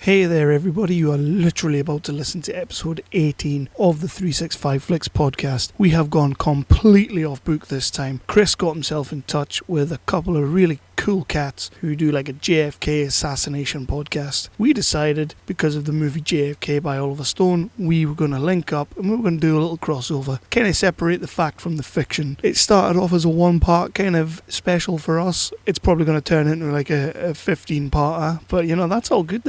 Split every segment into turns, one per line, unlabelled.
Hey there everybody, you are literally about to listen to episode 18 of the 365Flicks podcast. We have gone completely off book this time. Chris got himself in touch with a couple of really cool cats who do like a JFK Assassination podcast. We decided, because of the movie JFK by Oliver Stone, we were going to link up and we were going to do a little crossover, kind of separate the fact from the fiction. It started off as a one-part kind of special for us. It's probably going to turn into like a 15-parter, but you know, that's all good.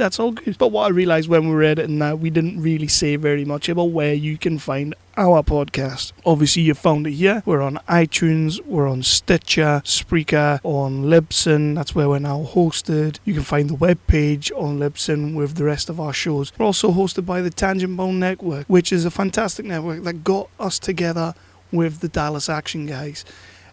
But what I realised when we were editing that, we didn't really say very much about where you can find our podcast. Obviously you found it here. We're on iTunes, we're on Stitcher, Spreaker, on Libsyn. That's where we're now hosted. You can find the webpage on Libsyn with the rest of our shows. We're also hosted by the Tangent Bone Network, which is a fantastic network that got us together with the Dallas Action guys.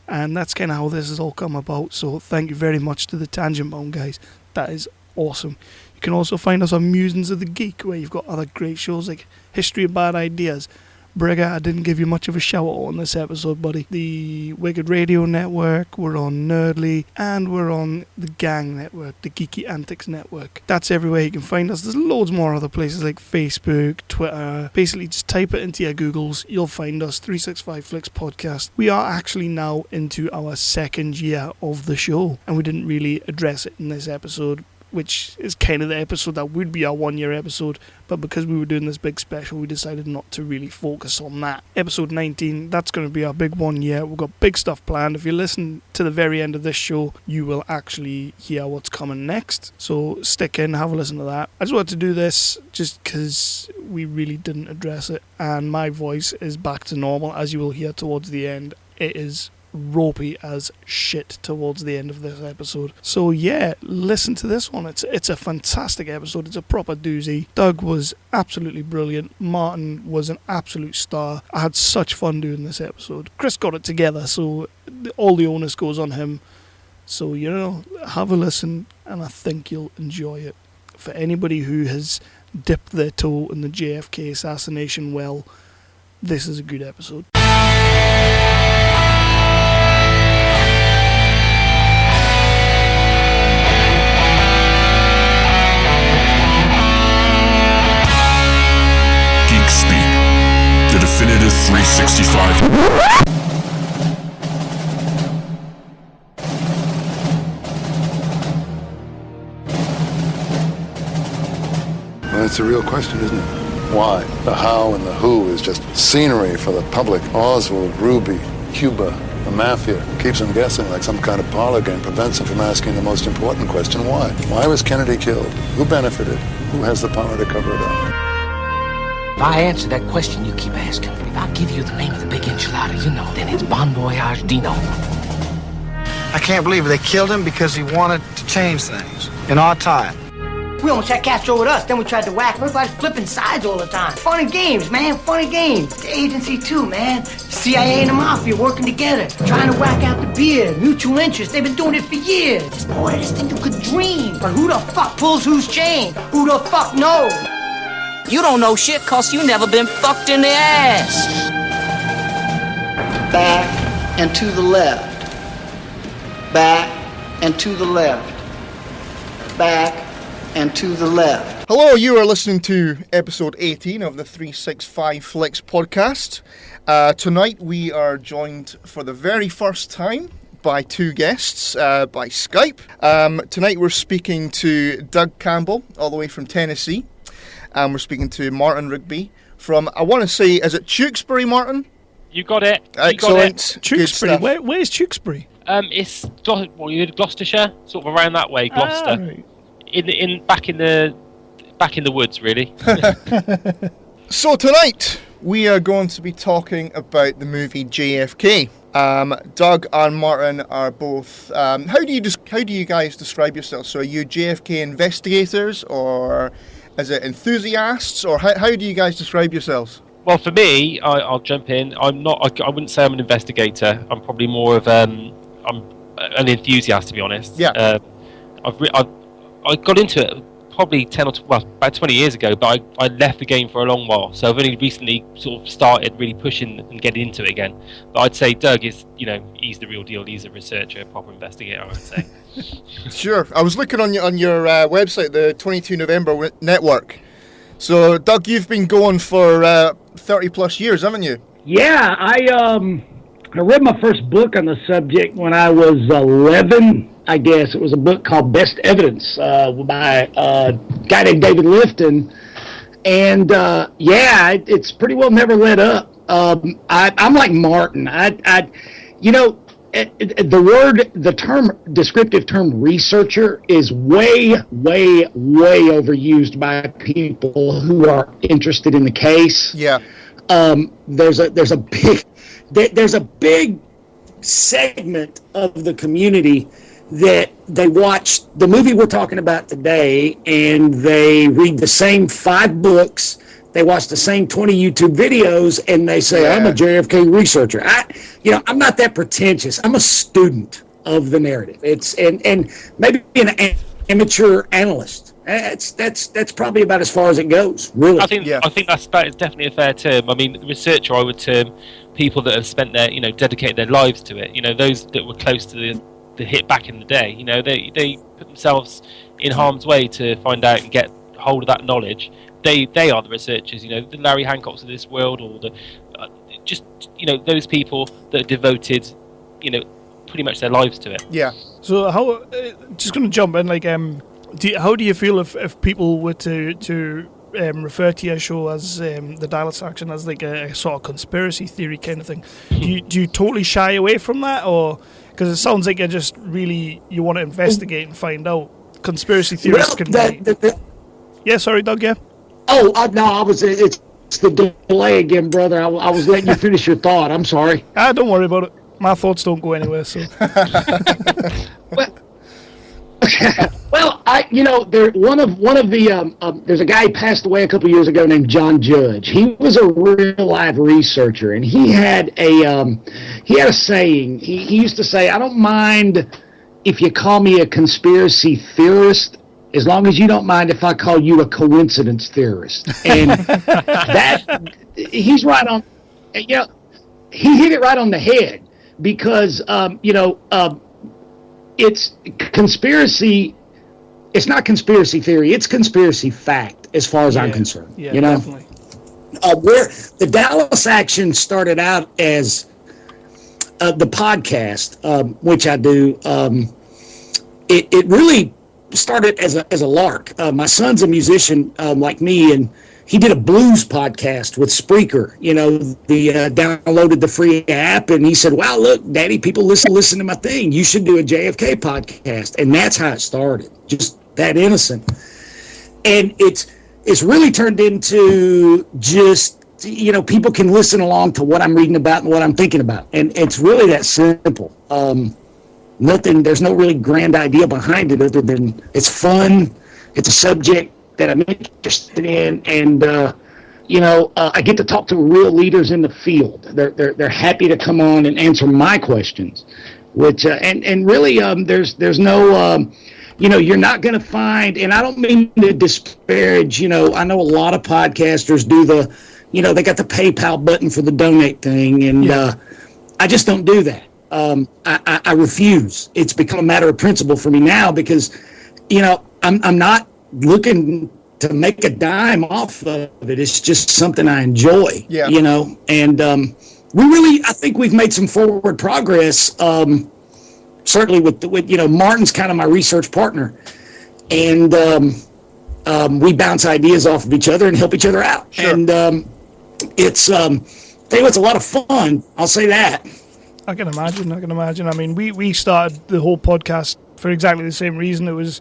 And that's kind of how this has all come about. So thank you very much to the Tangent Bone guys. That is awesome. You can also find us on Musings of the Geek, where you've got other great shows like History of Bad Ideas. Brigger, I didn't give you much of a shout out on this episode, buddy. The Wicked Radio Network, we're on Nerdly, and we're on the Gang Network, the Geeky Antics Network. That's everywhere you can find us. There's loads more other places like Facebook, Twitter. Basically, just type it into your Googles, you'll find us, 365Flicks Podcast. We are actually now into our second year of the show, and we didn't really address it in this episode, which is kind of the episode that would be our 1 year episode, but because we were doing this big special, we decided not to really focus on that. Episode 19, that's going to be our big 1 year. We've got big stuff planned. If you listen to the very end of this show, you will actually hear what's coming next, so stick in, have a listen to that. I just wanted to do this just because we really didn't address it, and my voice is back to normal, as you will hear towards the end. It is ropey as shit towards the end of this episode. So yeah, listen to this one. It's a fantastic episode. It's a proper doozy. Doug was absolutely brilliant. Martin was an absolute star. I had such fun doing this episode. Chris got it together, so all the onus goes on him. So, you know, have a listen, and I think you'll enjoy it. For anybody who has dipped their toe in the JFK assassination well, this is a good episode.
The definitive 365.
Well, it's a real question, isn't it? Why? The how and the who is just scenery for the public. Oswald, Ruby, Cuba, the mafia. Keeps them guessing like some kind of parlor game. Prevents them from asking the most important question, why? Why was Kennedy killed? Who benefited? Who has the power to cover it up?
If I answer that question you keep asking, if I give you the name of the big enchilada, you know, then it's Bon Voyage Dino.
I can't believe they killed him because he wanted to change things in our time.
We almost had Castro with us, then we tried to whack him. Everybody's flipping sides all the time. Fun and games, man, fun and games. The agency too, man. CIA and the mafia working together, trying to whack out the beer, mutual interest. They've been doing it for years. It's the weirdest thing you could dream. But who the fuck pulls whose chain? Who the fuck knows?
You don't know shit cause you never been fucked in the ass.
Back and to the left. Back and to the left. Back and to the left.
Hello, you are listening to episode 18 of the 365Flicks podcast. Tonight we are joined for the very first time by two guests by Skype. Tonight we're speaking to Doug Campbell, all the way from Tennessee. And we're speaking to Martin Rigby from, I want to say, is it Tewkesbury, Martin?
You got it.
Excellent.
Tewkesbury. Where's Tewkesbury?
It's you're Gloucestershire, sort of around that way, Gloucester.
Right.
Back in the woods, really.
So tonight we are going to be talking about the movie JFK. Doug and Martin are both. How do you guys describe yourselves? So are you JFK investigators, or is it enthusiasts, or how do you guys describe yourselves?
Well, for me, I'll jump in. I'm not. I wouldn't say I'm an investigator. I'm probably more of I'm an enthusiast, to be honest.
Yeah.
I got into it probably about 20 years ago, but I left the game for a long while, so I've only recently sort of started really pushing and getting into it again. But I'd say Doug is, he's the real deal. He's a researcher, a proper investigator, I would say.
Sure. I was looking on your website, the 22 November Network. So, Doug, you've been going for 30 plus years, haven't you?
Yeah, I read my first book on the subject when I was 11. I guess it was a book called Best Evidence by a guy named David Lifton, and it's pretty well never let up. I'm like Martin. The descriptive term researcher is way overused by people who are interested in the case.
Yeah.
There's a big segment of the community that they watch the movie we're talking about today, and they read the same 5 books, they watch the same 20 YouTube videos, and they say, I'm a JFK researcher. I'm not that pretentious. I'm a student of the narrative. And maybe an amateur analyst. That's probably about as far as it goes, really.
I think that is definitely a fair term. I mean, researcher, I would term people that have spent dedicated their lives to it. Those that were close to the hit back in the day. They put themselves in harm's way to find out and get hold of that knowledge. They are the researchers. The Larry Hancocks of this world, or those people that are devoted, pretty much their lives to it.
Yeah.
So how? Just going to jump in. How do you feel if people were to refer to your show as the Dallas Action as like a sort of conspiracy theory kind of thing? Do you totally shy away from that, or because it sounds like you're just really you want to investigate and find out? Conspiracy theorists can be. Yeah, sorry, Doug. Yeah.
Oh no, it's the delay again, brother. I was letting you finish your thought. I'm sorry.
Don't worry about it. My thoughts don't go anywhere. So.
Well, there's a guy who passed away a couple years ago named John Judge. He was a real live researcher, and he had a saying. He used to say, "I don't mind if you call me a conspiracy theorist, as long as you don't mind if I call you a coincidence theorist." And he's right on. He hit it right on the head because it's conspiracy. It's not conspiracy theory. It's conspiracy fact, as far as I'm concerned.
Yeah, definitely.
Where the Dallas Action started out as the podcast, which I do. It really started as a lark. My son's a musician like me, and he did a blues podcast with Spreaker. Downloaded the free app, and he said, "Wow, look, Daddy, people listen to my thing. You should do a JFK podcast." And that's how it started, just that innocent. And it's really turned into just people can listen along to what I'm reading about and what I'm thinking about, and it's really that simple. There's no really grand idea behind it other than it's fun. It's a subject that I'm interested in, and I get to talk to real leaders in the field. They're happy to come on and answer my questions, which and really there's no you're not going to find, and I don't mean to disparage. I know a lot of podcasters do they got the PayPal button for the donate thing, and I just don't do that. I refuse. It's become a matter of principle for me now because, I'm not looking to make a dime off of it. It's just something I enjoy, and I think we've made some forward progress, certainly with Martin's kind of my research partner, and we bounce ideas off of each other and help each other out.
Sure.
And it's a lot of fun. I'll say that.
I can imagine. I mean, we started the whole podcast for exactly the same reason. It was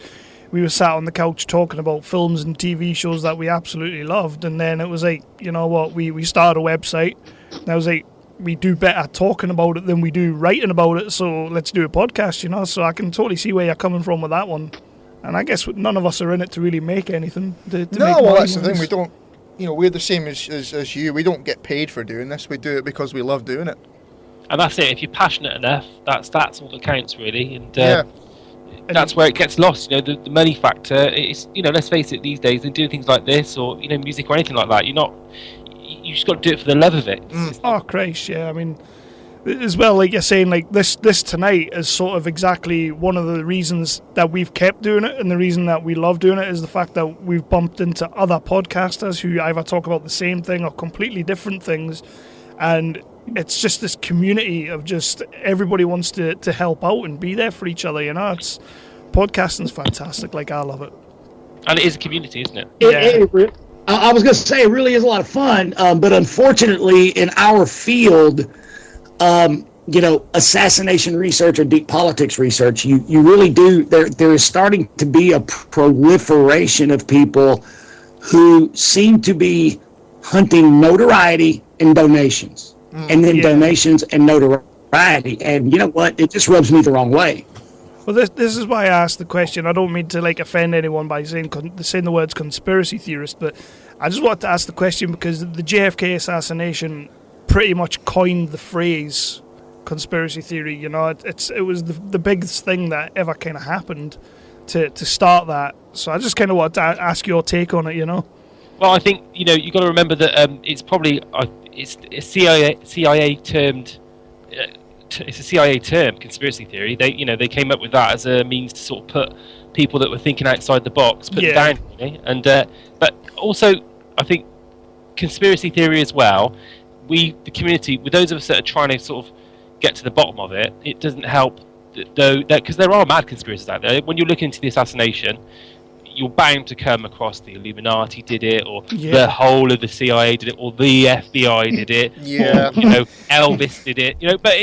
we were sat on the couch talking about films and TV shows that we absolutely loved, and then it was like, you know what, we started a website, and I was like, we do better talking about it than we do writing about it, so let's do a podcast, so I can totally see where you're coming from with that one. And I guess none of us are in it to really make anything. That's
the thing, we don't, we're the same as you, we don't get paid for doing this, we do it because we love doing it.
And that's it. If you're passionate enough, that's all that counts, really. And that's where it gets lost. You know, the money factor. It's, you know, let's face it. These days, they do things like this, or, you know, music or anything like that. You just got to do it for the love of it.
Oh Christ, yeah. I mean, as well, like you're saying, like this tonight is sort of exactly one of the reasons that we've kept doing it, and the reason that we love doing it is the fact that we've bumped into other podcasters who either talk about the same thing or completely different things, and it's just this community of just everybody wants to help out and be there for each other. You know, it's podcasting's fantastic. Like, I love it,
and it is a community, isn't it?
I was going to say it really is a lot of fun, but unfortunately, in our field, you know, assassination research or deep politics research, you really do. There is starting to be a proliferation of people who seem to be hunting notoriety and donations, and then donations and notoriety. And you know what? It just rubs me the wrong way.
Well, this is why I asked the question. I don't mean to like offend anyone by saying the words conspiracy theorist, but I just wanted to ask the question because the JFK assassination pretty much coined the phrase conspiracy theory. You know, it was the biggest thing that ever kind of happened to start that. So I just kind of wanted to ask your take on it. You know.
Well, I think, you know, you got to remember that it's probably it's a CIA termed. It's a CIA term, conspiracy theory. They came up with that as a means to sort of put people that were thinking outside the box, put them down, really. And but also, I think conspiracy theory as well. The community, with those of us that are trying to sort of get to the bottom of it, it doesn't help though, because there are mad conspiracies out there. When you look into the assassination, you're bound to come across the Illuminati did it, or the whole of the CIA did it, or the FBI did it, or, you know, Elvis did it. You know, but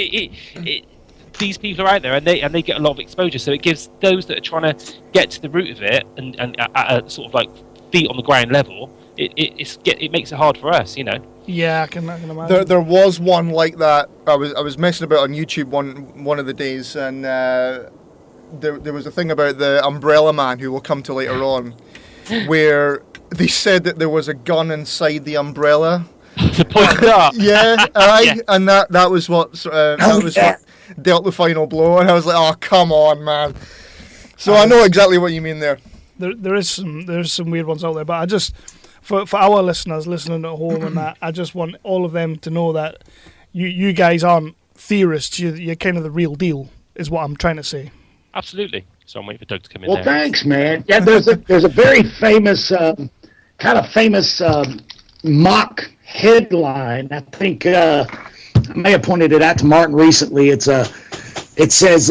these people are out there, and they get a lot of exposure. So it gives those that are trying to get to the root of it, and at a sort of like feet on the ground level, it makes it hard for us. You know.
Yeah, I can imagine.
There was one like that. I was messing about on YouTube one of the days, and there was a thing about the Umbrella Man, who we'll come to later on, where they said that there was a gun inside the umbrella.
To point it up.
And that was what what dealt the final blow. And I was like, oh, come on, man. So I know exactly what you mean there.
There's some weird ones out there, but I just. For our listeners listening at home and that, I just want all of them to know that you guys aren't theorists. You're kind of the real deal, is what I'm trying to say.
Absolutely. So I'm waiting for Doug to come in.
Well, thanks, man. Yeah, there's a very famous mock headline. I think I may have pointed it out to Martin recently. It says.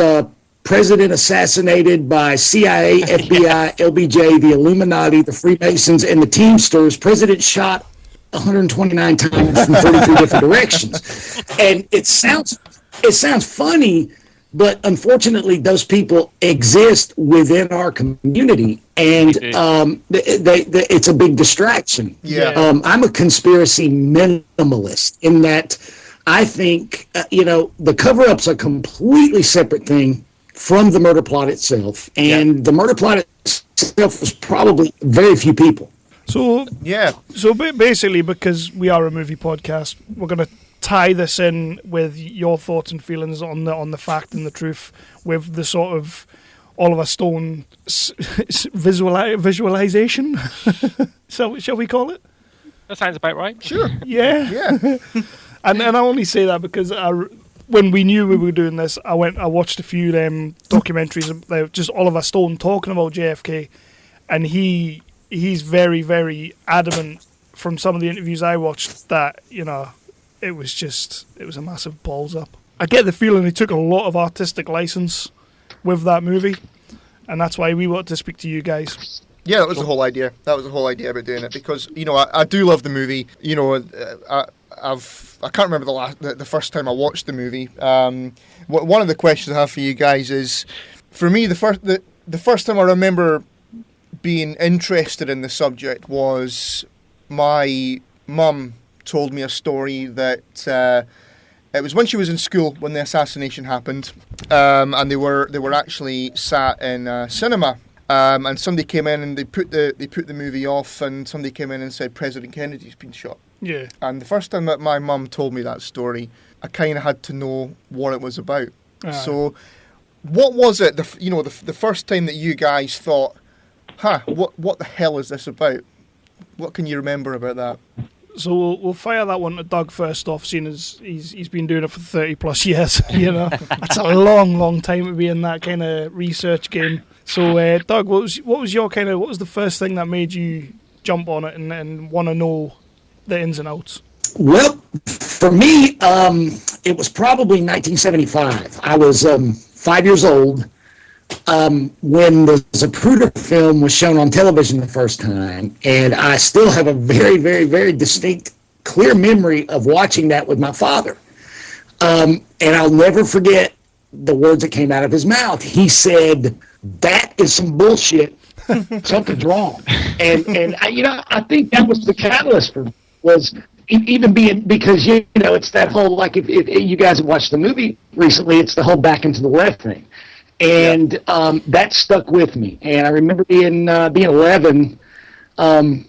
President assassinated by CIA, FBI, LBJ, the Illuminati, the Freemasons, and the Teamsters. President shot 129 times from 33 different directions. And it sounds funny, but unfortunately, those people exist within our community, and it's a big distraction.
Yeah.
I'm a conspiracy minimalist in that I think the cover-up's a completely separate thing from the murder plot itself, and the murder plot itself was probably very few people.
So basically, because we are a movie podcast, we're going to tie this in with your thoughts and feelings on the fact and the truth, with the sort of Oliver Stone visualization. So shall we call it?
That sounds about right.
Sure.
Yeah. And I only say that because when we knew we were doing this, I watched a few documentaries, just Oliver Stone talking about JFK, and he's very, very adamant from some of the interviews I watched that, it was a massive balls up. I get the feeling he took a lot of artistic license with that movie, and that's why we want to speak to you guys.
Yeah, that was the whole idea. That was the whole idea about doing it, because I do love the movie. I can't remember the first time I watched the movie. One of the questions I have for you guys is, for me, the first time I remember being interested in the subject was my mum told me a story that it was when she was in school when the assassination happened, and they were actually sat in a cinema. And somebody came in and they put the movie off, and somebody came in and said President Kennedy's been shot.
Yeah.
And the first time that my mum told me that story, I kind of had to know what it was about. So what was it? The first time that you guys thought, what the hell is this about? What can you remember about that?
So we'll fire that one to Doug first off, seeing as he's been doing it for 30 plus years. You know, that's a long time to be in that kind of research game. So Doug, what was the first thing that made you jump on it and want to know the ins and outs?
Well, for me, it was probably 1975. I was 5 years old when the Zapruder film was shown on television the first time, and I still have a very, very, very distinct, clear memory of watching that with my father. And I'll never forget the words that came out of his mouth. He said, "That is some bullshit. Something's wrong." And I think that was the catalyst for was even being, because it's that whole, like, if you guys have watched the movie recently, it's the whole back into the left thing. And that stuck with me. And I remember being 11, and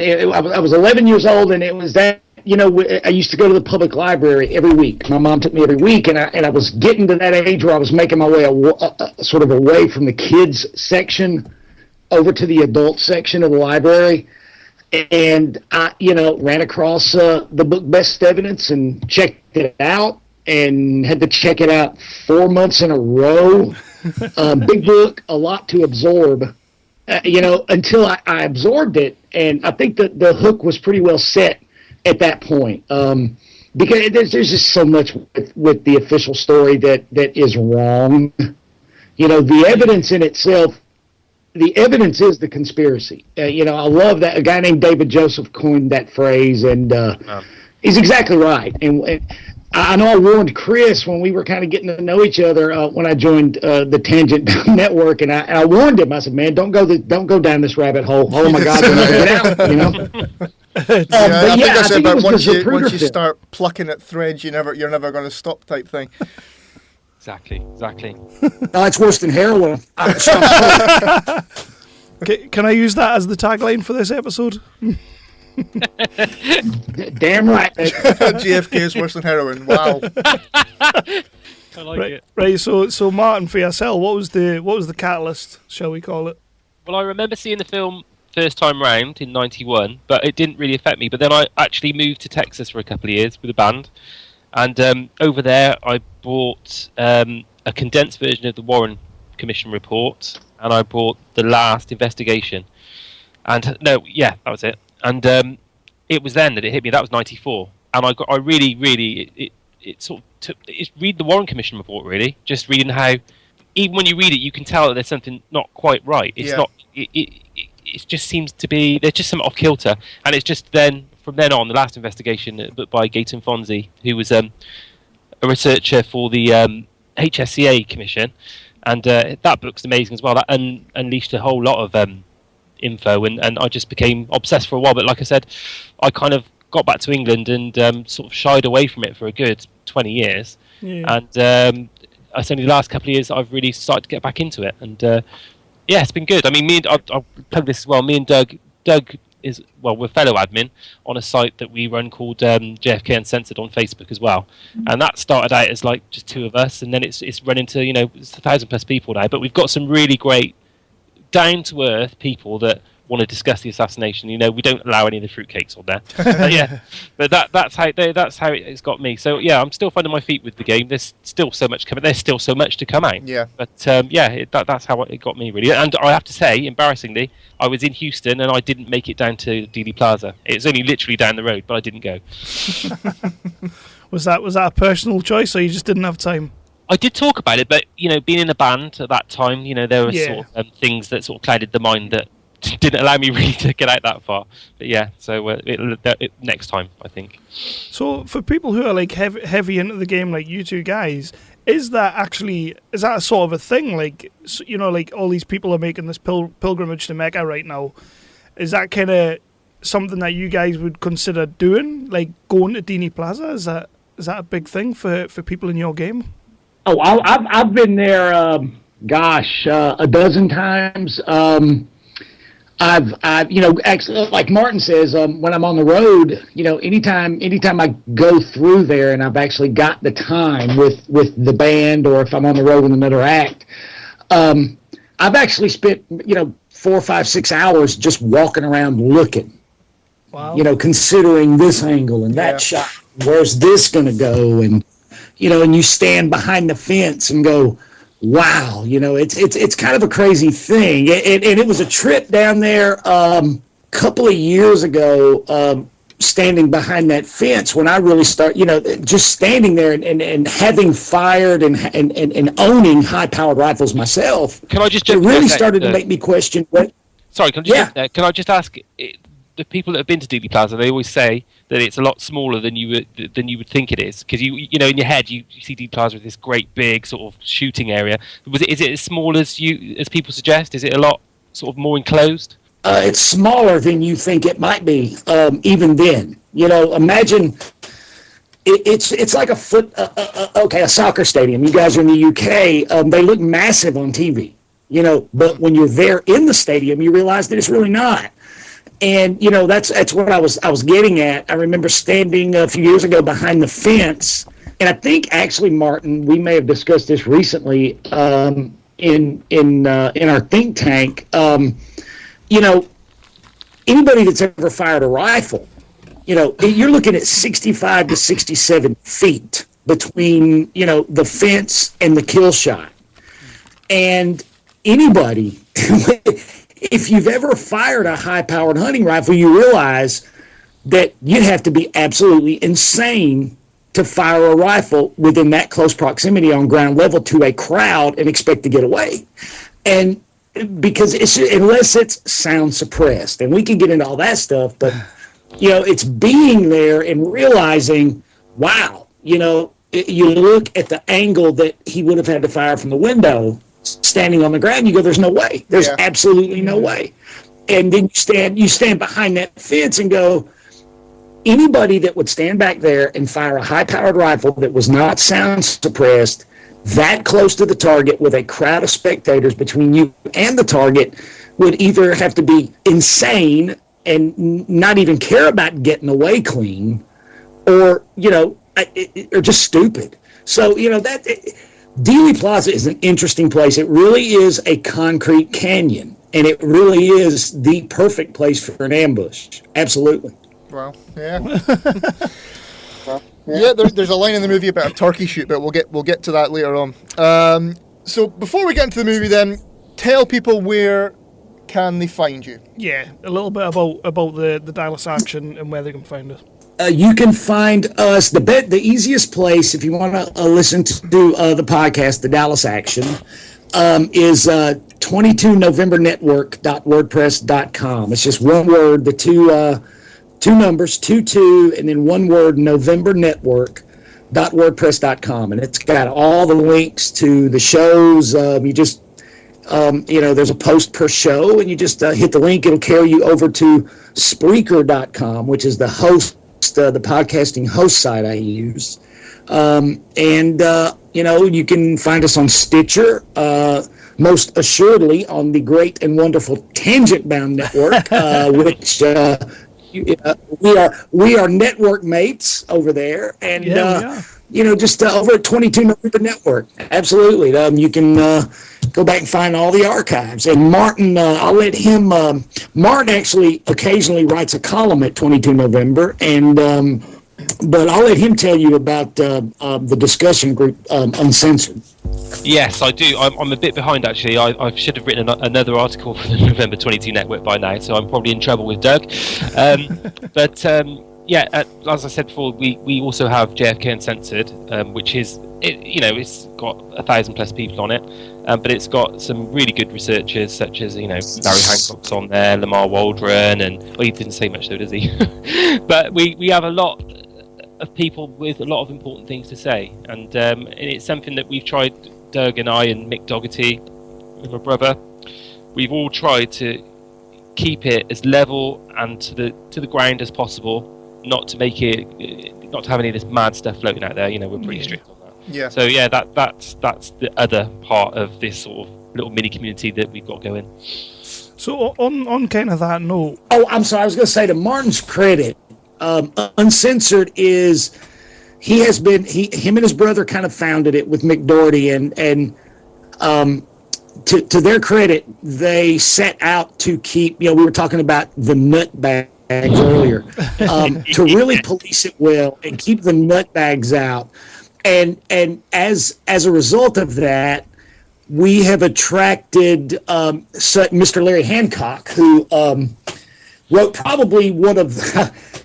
I was 11 years old, and it was that, I used to go to the public library every week. My mom took me every week, and I was getting to that age where I was making my way sort of away from the kids section over to the adult section of the library. And I, ran across the book Best Evidence and checked it out, and had to check it out 4 months in a row. Big book, a lot to absorb, until I absorbed it. And I think that the hook was pretty well set at that point, because there's just so much with the official story that is wrong. The evidence in itself, the evidence is the conspiracy. I love that. A guy named David Joseph coined that phrase, and he's exactly right. And I know I warned Chris when we were kind of getting to know each other when I joined the Tangent Network, and I warned him. I said, "Man, don't go down this rabbit hole. Oh my God, you'll never get out."
I think that's about once you start plucking at threads, you're never going to stop type thing.
Exactly.
No, it's worse than heroin.
Can I use that as the tagline for this episode?
Damn right.
JFK is worse than heroin. Wow.
I like it.
Right. So Martin, for yourself, what was the catalyst, shall we call it?
Well, I remember seeing the film first time round in '91, but it didn't really affect me. But then I actually moved to Texas for a couple of years with a band, and over there I bought a condensed version of the Warren Commission report, and I bought the last investigation. And that was it. And it was then that it hit me. That was '94, and I really it sort of took. It's read the Warren Commission report, really. Just reading how, even when you read it, you can tell that there's something not quite right. It's not. It just seems to be there's just something off kilter, and it's just then from then on the last investigation, but by Gayton Fonzie, who was a researcher for the HSCA Commission, and that book's amazing as well. That unleashed a whole lot of info, and I just became obsessed for a while. But like I said, I kind of got back to England and sort of shied away from it for a good 20 years. Yeah. And it's only the last couple of years that I've really started to get back into it. And it's been good. I mean, I'll plug this as well. Me and Doug we're fellow admin on a site that we run called JFK Uncensored on Facebook as well. And that started out as like just two of us, and then it's run into, it's 1,000+ people now. But we've got some really great down-to-earth people that want to discuss the assassination. We don't allow any of the fruitcakes on there. But that's how it's got me. So I'm still finding my feet with the game. There's still so much coming. There's still so much to come out. Yeah. But that's how it got me really. And I have to say, embarrassingly, I was in Houston and I didn't make it down to Dealey Plaza. It's only literally down the road, but I didn't go.
Was that a personal choice, or you just didn't have time?
I did talk about it, but being in a band at that time, there were sort of things that sort of clouded the mind that didn't allow me really to get out that far. But so next time, I think. So for people who are like heavy into the game, like you two guys, is that a sort of a thing? Like, like all these people are making this pilgrimage to Mecca right now. Is that kind of something that you guys would consider doing, like going to Dealey Plaza? Is that a big thing for people in your game?
Oh, I've been there, a dozen times. I've actually, like Martin says, when I'm on the road, anytime I go through there and I've actually got the time with the band, or if I'm on the road in another act, I've actually spent 4, 5, 6 hours just walking around looking.
Wow.
Considering this angle and that shot, where's this going to go, and and you stand behind the fence and go, wow, it's kind of a crazy thing. And it was a trip down there couple of years ago, standing behind that fence when I really just standing there and having fired and owning high-powered rifles myself.
Can I just
it really started to make me question what.
Sorry, can I just ask? The people that have been to Dealey Plaza, they always say that it's a lot smaller than you would think it is, because you in your head you see Dealey Plaza with this great big sort of shooting area. Is it as small as people suggest? Is it a lot sort of more enclosed?
It's smaller than you think it might be. Even then, imagine it's like a soccer stadium. You guys are in the UK. They look massive on TV, but when you're there in the stadium, you realize that it's really not. And that's what I was getting at. I remember standing a few years ago behind the fence, and I think actually, Martin, we may have discussed this recently in our think tank. Anybody that's ever fired a rifle, you're looking at 65 to 67 feet between the fence and the kill shot, and anybody. If you've ever fired a high-powered hunting rifle, you realize that you'd have to be absolutely insane to fire a rifle within that close proximity on ground level to a crowd and expect to get away. And because unless it's sound suppressed, and we can get into all that stuff, but it's being there and realizing, wow, you look at the angle that he would have had to fire from the window. Standing on the ground, you go, there's no way. There's absolutely no way. And then you stand behind that fence and go, anybody that would stand back there and fire a high-powered rifle that was not sound suppressed that close to the target with a crowd of spectators between you and the target would either have to be insane and not even care about getting away clean, or or just stupid. So Dealey Plaza is an interesting place. It really is a concrete canyon, and it really is the perfect place for an ambush. Absolutely.
Wow. Yeah. There's a line in the movie about a turkey shoot, but we'll get to that later on. So before we get into the movie, then tell people where can they find you?
Yeah, a little bit about the Dallas action and where they can find us.
You can find us, the easiest place, if you want to listen to the podcast, The Dallas Action, is 22novembernetwork.wordpress.com. It's just one word, the two numbers, 22, and then one word, novembernetwork.wordpress.com. And it's got all the links to the shows. You just, there's a post per show, and you just hit the link. It'll carry you over to Spreaker.com, which is the podcasting host site I use. You can find us on Stitcher, most assuredly on the great and wonderful Tangent Bound Network, which we are network mates over there, and just over at 22 November Network. Absolutely, you can go back and find all the archives. And Martin, I'll let him. Martin actually occasionally writes a column at 22 November, and but I'll let him tell you about the discussion group, Uncensored.
Yes, I do. I'm a bit behind, actually. I should have written another article for the November 22 Network by now, so I'm probably in trouble with Doug. But as I said before, we also have JFK Uncensored, which is, it's got 1,000+ people on it, but it's got some really good researchers, such as, Larry Hancock's on there, Lamar Waldron, and, he didn't say much though, does he? But we have a lot of people with a lot of important things to say, and it's something that we've tried, Doug and I and Mick Dougherty, my brother, we've all tried to keep it as level and to the ground as possible, not to have any of this mad stuff floating out there. We're pretty strict on that.
Yeah.
So that's the other part of this sort of little mini community that we've got going.
So on kind of that note...
Oh, I'm sorry. I was going to say, to Martin's credit, Uncensored is... him and his brother kind of founded it with Mick Doherty, and to their credit, they set out to keep, we were talking about the nut bags earlier, to really police it well and keep the nut bags out. And as a result of that, we have attracted Mr. Larry Hancock, who wrote probably one of,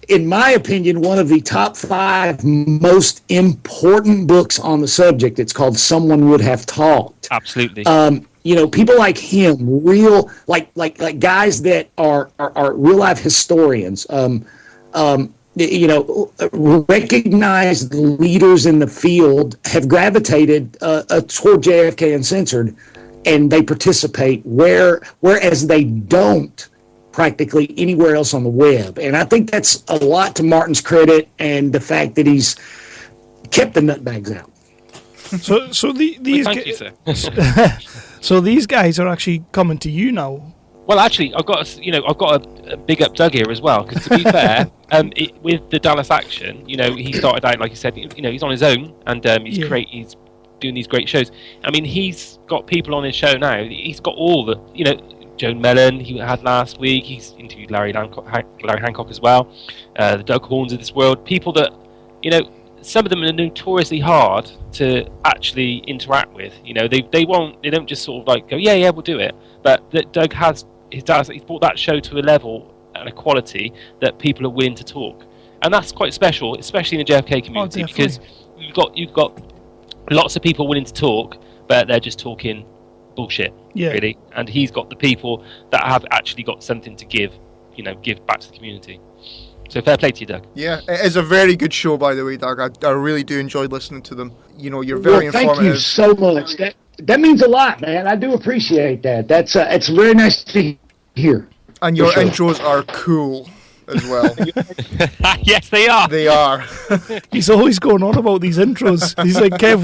in my opinion, one of the top 5 most important books on the subject. It's called Someone Would Have Talked.
Absolutely.
People like him, real like guys that are real life historians. Recognized leaders in the field have gravitated toward JFK Uncensored, and they participate whereas they don't practically anywhere else on the web. And I think that's a lot to Martin's credit, and the fact that he's kept the nutbags out.
So these
thank you, sir.
So these guys are actually coming to you now.
Well, actually, I've got a big up Doug here as well, because to be fair, with the Dallas Action, he started out, like you said, he's on his own, and he's doing these great shows. I mean, he's got people on his show now. He's got all the, Joan Mellon he had last week. He's interviewed Larry Hancock as well. The Doug Horns of this world, people that, some of them are notoriously hard to actually interact with. They don't just sort of like go, yeah, we'll do it. But that Doug he's brought that show to a level and a quality that people are willing to talk, and that's quite special, especially in the JFK community, because you've got lots of people willing to talk, but they're just talking bullshit, really. And he's got the people that have actually got something to give back to the community. So fair play to you, Doug. Yeah,
it is a very good show, by the way, Doug. I really do enjoy listening to them. You're very informative.
Thank you so much. That means a lot, man. I do appreciate that. It's very nice to hear.
And your intros are cool as well.
Yes, they are.
They are.
He's always going on about these intros. He's like, Kev,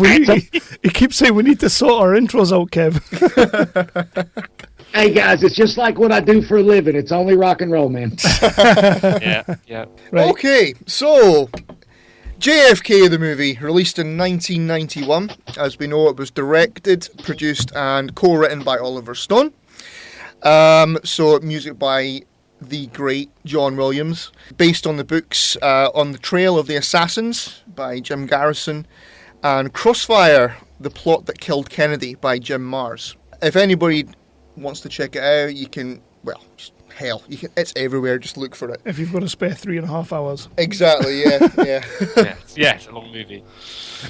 he keeps saying we need to sort our intros out, Kev.
Hey guys, it's just like what I do for a living. It's only rock and roll, man.
Yeah.
Right. Okay, so JFK, the movie, released in 1991. As we know, it was directed, produced, and co-written by Oliver Stone. So music by the great John Williams, based on the books On the Trail of the Assassins by Jim Garrison, and Crossfire, The Plot That Killed Kennedy by Jim Mars. If anybody wants to check it out, you can, it's everywhere, just look for it.
If you've got to spare 3.5 hours.
Exactly, yeah.
Yeah, it's a long movie.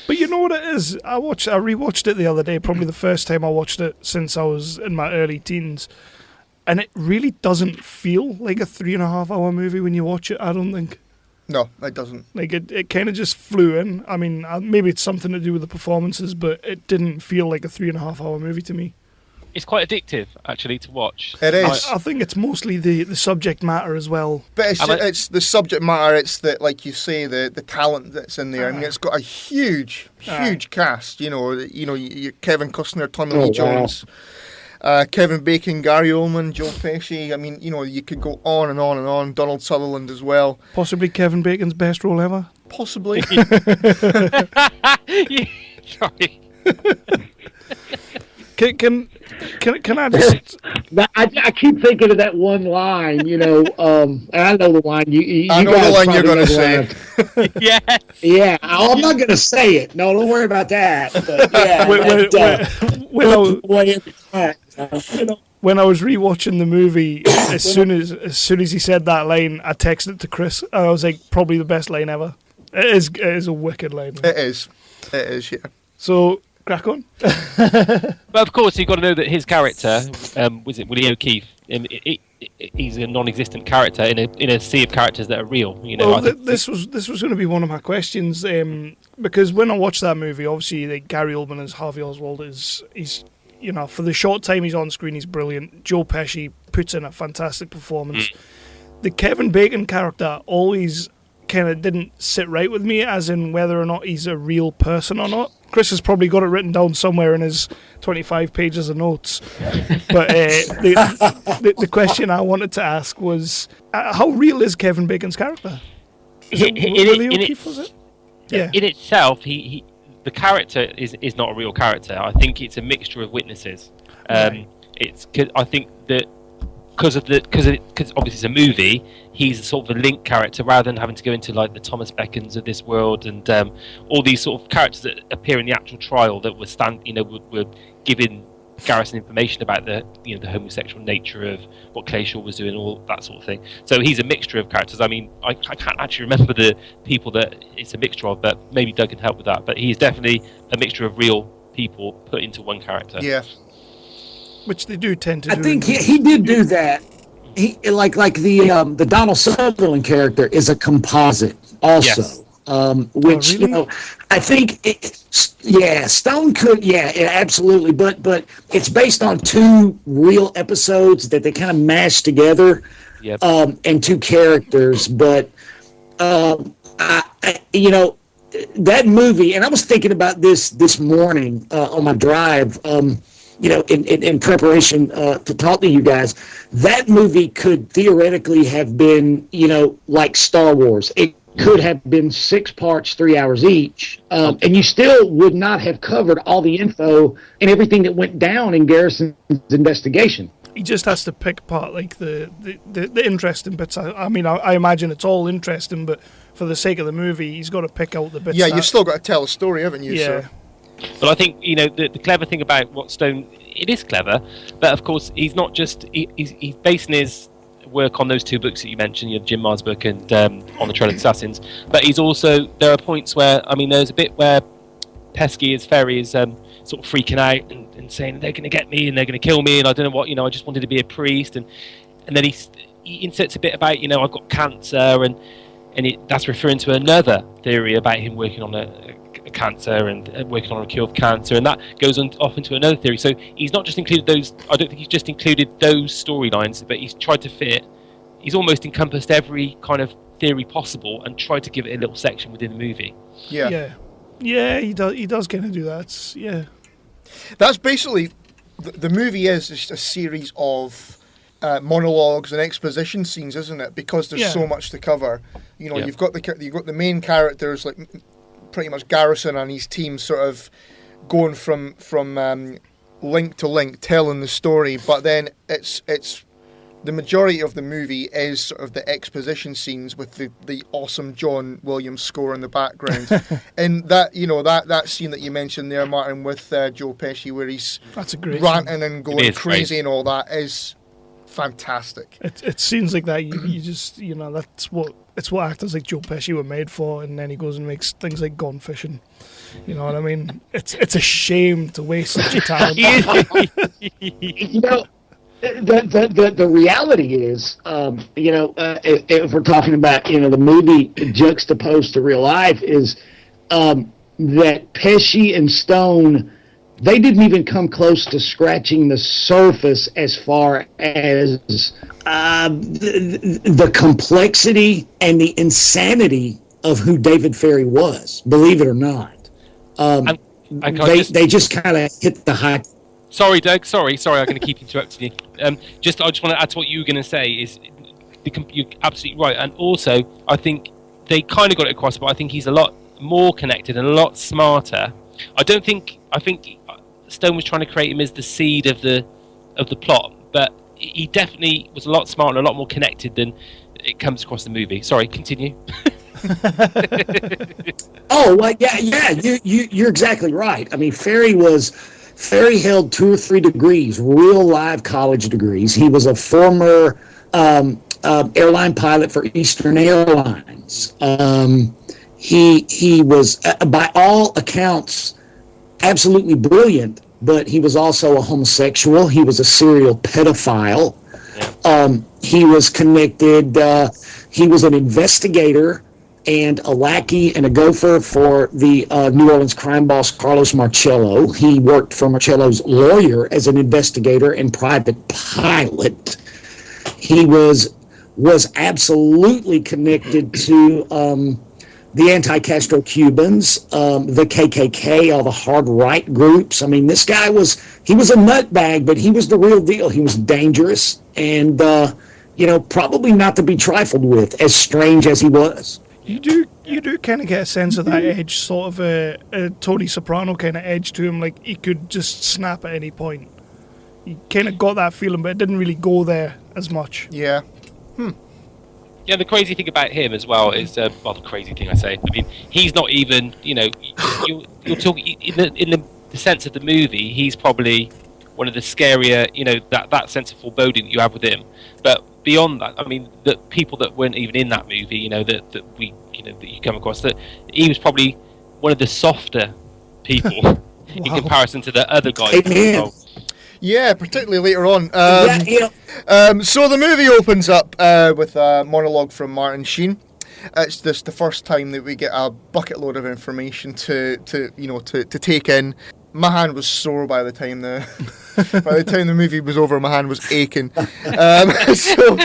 But you know what it is? I rewatched it the other day, probably the first time I watched it since I was in my early teens. And it really doesn't feel like a 3.5 hour movie when you watch it, I don't think.
No, it doesn't.
Like, it kind of just flew in. I mean, maybe it's something to do with the performances, but it didn't feel like a 3.5 hour movie to me.
It's quite addictive, actually, to watch.
It is.
I think it's mostly the subject matter as well.
But it's the subject matter, it's the, like you say, the talent that's in there. I mean, it's got a huge cast. You Kevin Costner, Tommy Lee Jones, Kevin Bacon, Gary Oldman, Joe Pesci. I mean, you could go on and on and on. Donald Sutherland as well.
Possibly Kevin Bacon's best role ever.
Possibly.
Sorry.
Can I just...
I keep thinking of that one line, and I know the line. I
know the line you're going to say.
Yes.
Yeah, I'm not going to say it. No, don't worry about that. But, yeah,
when I was rewatching the movie, as soon as he said that line, I texted it to Chris, and I was like, probably the best line ever. It is a wicked line.
It is, yeah.
So... crack on.
But of course, you've got to know that his character, was it Willie O'Keefe? He's a non-existent character in a sea of characters that are real.
This was going to be one of my questions, because when I watched that movie, obviously Gary Oldman as Harvey Oswald he's for the short time he's on screen, he's brilliant. Joe Pesci puts in a fantastic performance. The Kevin Bacon character always kind of didn't sit right with me, as in whether or not he's a real person or not. Chris has probably got it written down somewhere in his 25 pages of notes. But the question I wanted to ask was, how real is Kevin Bacon's character? Is it Willie O'Keefe, was it? Yeah. In
itself, the character is not a real character. I think it's a mixture of witnesses.
Right.
I think that because obviously it's a movie, he's sort of a link character rather than having to go into like the Thomas Beckons of this world and all these sort of characters that appear in the actual trial that were giving Garrison information about the homosexual nature of what Clay Shaw was doing, all that sort of thing. So he's a mixture of characters. I mean, I can't actually remember the people that it's a mixture of, but maybe Doug can help with that. But he's definitely a mixture of real people put into one character.
Yeah.
Which they do tend to do.
I think he did do that. He like the Donald Sutherland character is a composite also. Yes. Which
really?
I think Stone could absolutely, but it's based on two real episodes that they kind of mashed together.
Yep.
And two characters, but that movie, and I was thinking about this morning on my drive. In preparation to talk to you guys, that movie could theoretically have been, like Star Wars. It could have been 6 parts, 3 hours each, and you still would not have covered all the info and everything that went down in Garrison's investigation.
He just has to pick apart like the interesting bits. I mean, I imagine it's all interesting, but for the sake of the movie, he's got to pick out the bits.
Yeah, you've still got to tell a story, haven't you?
Yeah.
So.
But I think the clever thing about what Stone, it is clever, but of course he's not just he's basing his work on those 2 books that you mentioned, Jim Marr's book and On the Trail of Assassins. But he's also, there are points where there's a bit where Pesky as Ferry is sort of freaking out and saying they're going to get me and they're going to kill me and I don't know what, I just wanted to be a priest, and then he inserts a bit about I've got cancer and that's referring to another theory about him working on a cancer and working on a cure of cancer, and that goes off into another theory. So he's not just included those. I don't think he's just included those storylines, but he's tried to fit. He's almost encompassed every kind of theory possible and tried to give it a little section within the movie.
Yeah. He does kind of do that.
That's basically the movie is just a series of monologues and exposition scenes, isn't it? Because there's so much to cover. You've got the main characters like pretty much Garrison and his team sort of going from link to link telling the story, but then it's the majority of the movie is sort of the exposition scenes with the awesome John Williams score in the background. And that that scene that you mentioned there, Martin, with Joe Pesci, where he's ranting and going crazy and all that is fantastic.
It seems like that you just it's what actors like Joe Pesci were made for, and then he goes and makes things like Gone Fishing. You know what I mean? It's a shame to waste such a talent.
The reality is, if we're talking about the movie juxtaposed to real life, is that Pesci and Stone, they didn't even come close to scratching the surface as far as the complexity and the insanity of who David Ferry was, believe it or not. They just kind of hit the high.
Sorry, Doug. Sorry. I'm going to keep interrupting you. I just want to add to what you were going to say. You're absolutely right, and also I think they kind of got it across, but I think he's a lot more connected and a lot smarter. I think Stone was trying to create him as the seed of the plot, but he definitely was a lot smarter and a lot more connected than it comes across the movie. Sorry, continue.
Oh, well, yeah. You're exactly right. I mean, Ferry held 2 or 3 degrees, real live college degrees. He was a former airline pilot for Eastern Airlines. He was, by all accounts, absolutely brilliant, but he was also a homosexual. He was a serial pedophile. He was connected. He was an investigator and a lackey and a gopher for the New Orleans crime boss Carlos Marcello. He worked for Marcello's lawyer as an investigator and private pilot. He was absolutely connected to the anti-Castro Cubans, the KKK, all the hard right groups. I mean, this guy was a nutbag, but he was the real deal. He was dangerous and, probably not to be trifled with, as strange as he was.
You do kind of get a sense of that edge, sort of a Tony Soprano kind of edge to him, like he could just snap at any point. You kind of got that feeling, but it didn't really go there as much.
Yeah.
Yeah, the crazy thing about him as well is, the crazy thing I say, I mean, he's not even, you're talking, in the sense of the movie, he's probably one of the scarier, that sense of foreboding that you have with him. But beyond that, I mean, the people that weren't even in that movie, that you come across, that he was probably one of the softer people in comparison to the other guys.
Yeah, particularly later on. So the movie opens up with a monologue from Martin Sheen. It's just the first time that we get a bucket load of information to take in. My hand was sore by the time the movie was over. My hand was aching. So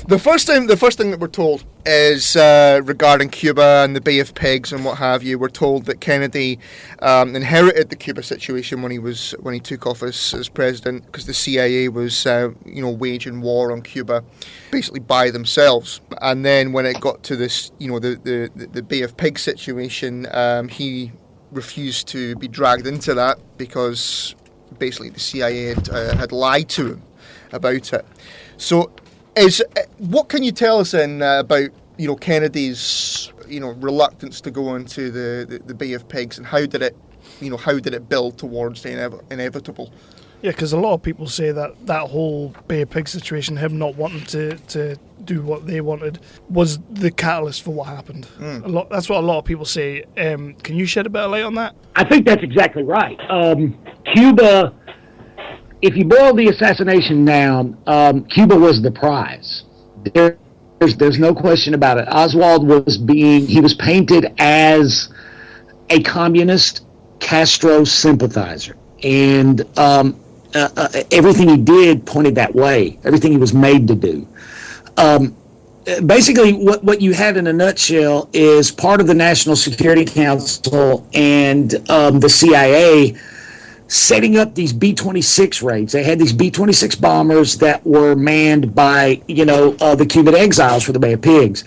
the first thing that we're told is regarding Cuba and the Bay of Pigs and what have you. We're told that Kennedy inherited the Cuba situation when he took office as president, because the CIA was waging war on Cuba basically by themselves. And then when it got to this the Bay of Pigs situation, he refused to be dragged into that because basically the CIA had lied to him about it. So, what can you tell us then about Kennedy's reluctance to go into the Bay of Pigs, and how did it build towards the inevitable?
Yeah, because a lot of people say that whole Bay of Pigs situation, him not wanting to do what they wanted, was the catalyst for what happened. That's what a lot of people say. Can you shed a bit of light on that?
I think that's exactly right. Cuba, if you boil the assassination down, Cuba was the prize. There's no question about it. Oswald was painted as a communist Castro sympathizer. And everything he did pointed that way. Everything he was made to do. Basically, what you have in a nutshell is part of the National Security Council and the CIA setting up these B-26 raids. They had these B-26 bombers that were manned by, the Cuban exiles for the Bay of Pigs.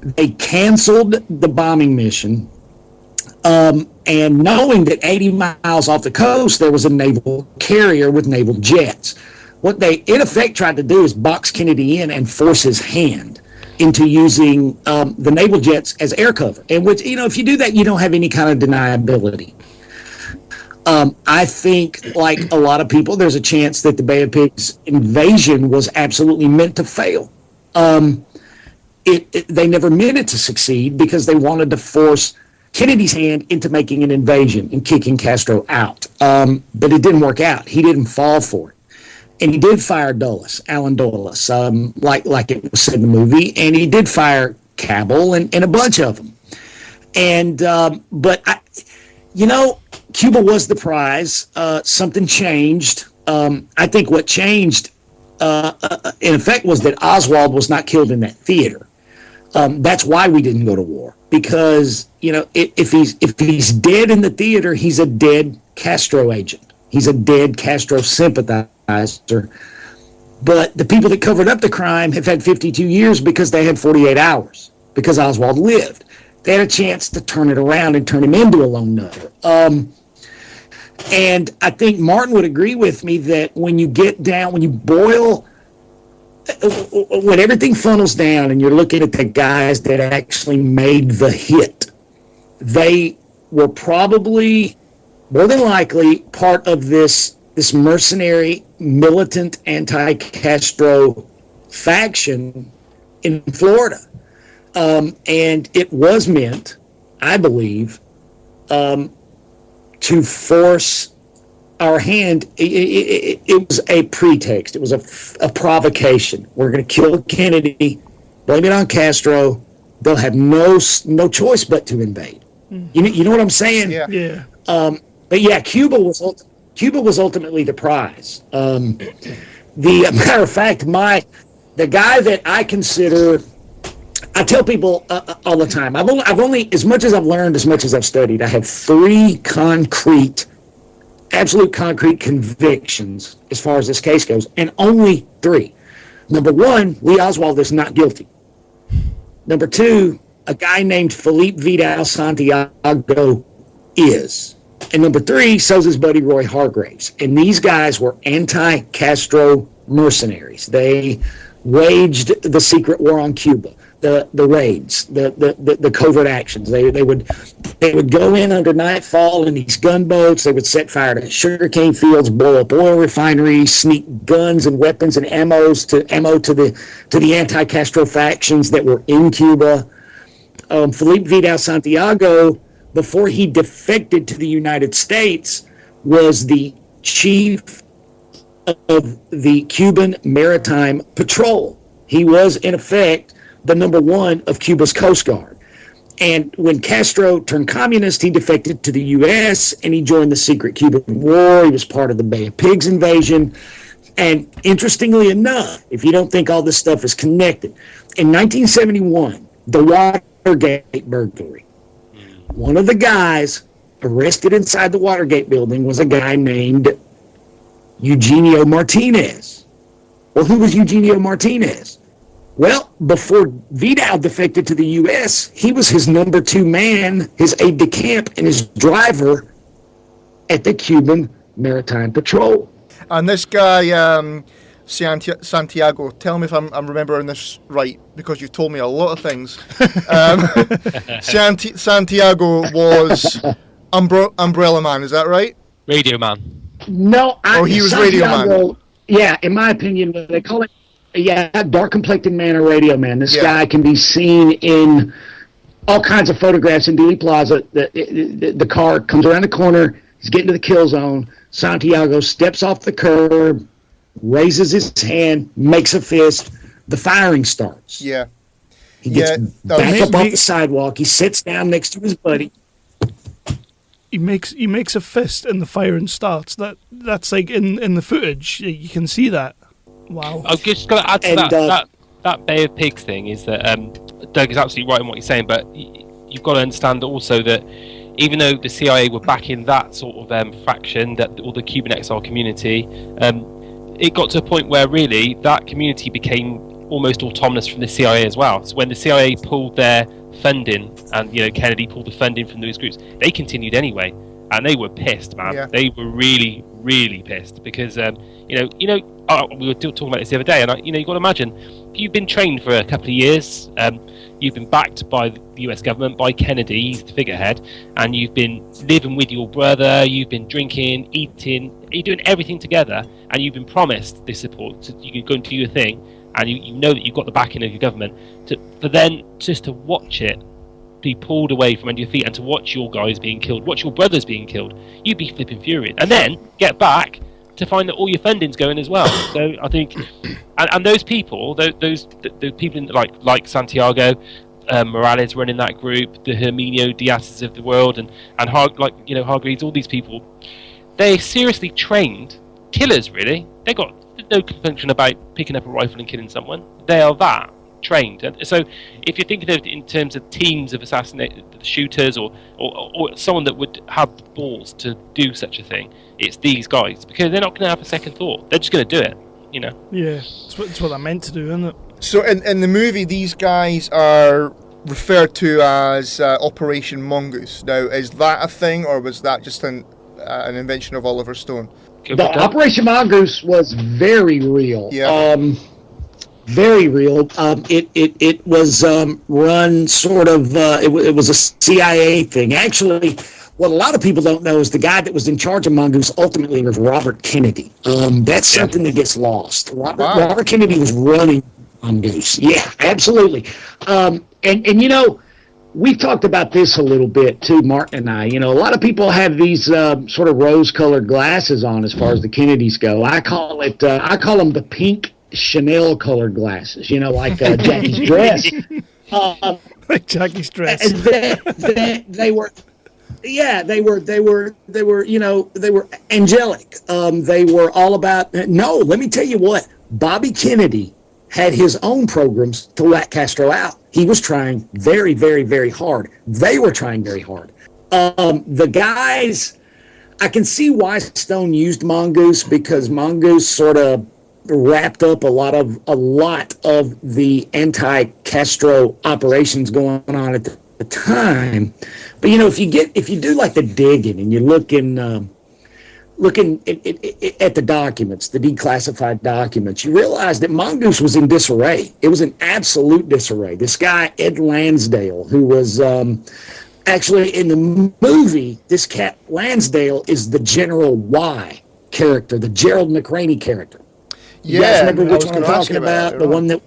They canceled the bombing mission. And knowing that 80 miles off the coast there was a naval carrier with naval jets, what they in effect tried to do is box Kennedy in and force his hand into using the naval jets as air cover. And which, if you do that, you don't have any kind of deniability. I think, like a lot of people, there's a chance that the Bay of Pigs invasion was absolutely meant to fail. They never meant it to succeed because they wanted to force Kennedy's hand into making an invasion and kicking Castro out. But it didn't work out. He didn't fall for it. And he did fire Alan Dulles, like it was said in the movie. And he did fire Cabell and a bunch of them. And, Cuba was the prize. Something changed. I think what changed, in effect, was that Oswald was not killed in that theater. That's why we didn't go to war. Because, if he's dead in the theater, he's a dead Castro agent. He's a dead Castro sympathizer. But the people that covered up the crime have had 52 years because they had 48 hours, because Oswald lived. They had a chance to turn it around and turn him into a lone nutter. And I think Martin would agree with me that when you boil, when everything funnels down and you're looking at the guys that actually made the hit, they were probably, more than likely, part of this mercenary, militant, anti-Castro faction in Florida. And it was meant, I believe, to force our hand. It was a pretext. It was a provocation. We're going to kill Kennedy, blame it on Castro. They'll have no choice but to invade. You know what I'm saying?
Yeah.
But yeah, Cuba was ultimately the prize. The matter of fact, the guy that I consider I tell people all the time, I've only, as much as I've learned, as much as I've studied, I have 3 absolute concrete convictions as far as this case goes, and only 3. Number 1, Lee Oswald is not guilty. Number 2, a guy named Felipe Vidal Santiago is. And number 3, so's his buddy Roy Hargraves. And these guys were anti-Castro mercenaries. They waged the secret war on Cuba, the raids, the covert actions. They would go in under nightfall in these gunboats. They would set fire to sugarcane fields, blow up oil refineries, sneak guns and weapons and ammo to the anti-Castro factions that were in Cuba. Felipe Vidal Santiago, before he defected to the United States, was the chief of the Cuban Maritime Patrol. He was, in effect, the number 1 of Cuba's Coast Guard. And when Castro turned communist, he defected to the U.S. and he joined the secret Cuban War. He was part of the Bay of Pigs invasion. And interestingly enough, if you don't think all this stuff is connected, in 1971, the Watergate burglary, one of the guys arrested inside the Watergate building was a guy named Eugenio Martinez. Well, who was Eugenio Martinez? Well, before Vidal defected to the U.S., he was his number 2 man, his aide-de-camp, and his driver at the Cuban Maritime Patrol.
And this guy, Santiago, tell me if I'm remembering this right, because you've told me a lot of things. Santiago was Umbrella Man, is that right?
Radio Man.
No,
he was Radio Man.
Yeah, in my opinion, they call it, dark-complected man or radio man. This guy can be seen in all kinds of photographs in Dealey Plaza. The car comes around the corner, he's getting to the kill zone. Santiago steps off the curb, raises his hand, makes a fist, the firing starts.
Yeah.
He gets back up off the sidewalk, he sits down next to his buddy.
He makes a fist and the firing starts. That's like in the footage. You can see that. Wow.
I've just got to add to that Bay of Pigs thing is that Doug is absolutely right in what he's saying, but you've got to understand also that even though the CIA were backing that sort of faction, that all the Cuban exile community, it got to a point where really that community became almost autonomous from the CIA as well. So when the CIA pulled their funding, and Kennedy pulled the funding from those groups, they continued anyway, and they were pissed, man. Yeah. They were really, really pissed because we were talking about this the other day, and you've got to imagine, if you've been trained for a couple of years, you've been backed by the US government, by Kennedy, he's the figurehead, and you've been living with your brother, you've been drinking, eating, you're doing everything together, and you've been promised this support, so you can go and do your thing, and you know that you've got the backing of your government, for then just to watch it be pulled away from under your feet and to watch your guys being killed, watch your brothers being killed, you'd be flipping furious. And then get back to find that all your funding's going as well. So I think, and those people, those people like Santiago, Morales running that group, the Herminio Diaz's of the world, and Hargreaves, all these people, they're seriously trained killers. Really, they got no compunction about picking up a rifle and killing someone. They are that trained. And so if you're thinking of it in terms of teams of assassinate shooters or someone that would have the balls to do such a thing, it's these guys, because they're not going to have a second thought. They're just going to do it,
Yeah, it's what they're meant to do, isn't it?
So in the movie, these guys are referred to as Operation Mongoose. Now, is that a thing, or was that just an invention of Oliver Stone?
The Operation Mongoose was very real.
Yeah.
Very real. It was run sort of. It was a CIA thing. Actually, what a lot of people don't know is the guy that was in charge of Mongoose ultimately was Robert Kennedy. That's something that gets lost. Robert Kennedy was running Mongoose. Yeah, absolutely. And we've talked about this a little bit too, Martin and I. A lot of people have these sort of rose-colored glasses on as far as the Kennedys go. I call them the pink Chanel colored glasses, like Jackie's dress.
Like Jackie's dress.
They were angelic. They were all about. No, let me tell you what. Bobby Kennedy had his own programs to whack Castro out. He was trying very, very, very hard. They were trying very hard. The guys, I can see why Stone used Mongoose, because Mongoose sort of wrapped up a lot of the anti-Castro operations going on at the time. But if you do like the digging and you're looking at the documents, the declassified documents, you realize that Mongoose was in disarray. It was in absolute disarray. This guy, Ed Lansdale, who was actually in the movie, this cat Lansdale is the General Y character, the Gerald McRaney character. You guys remember which one I'm talking about? The one that,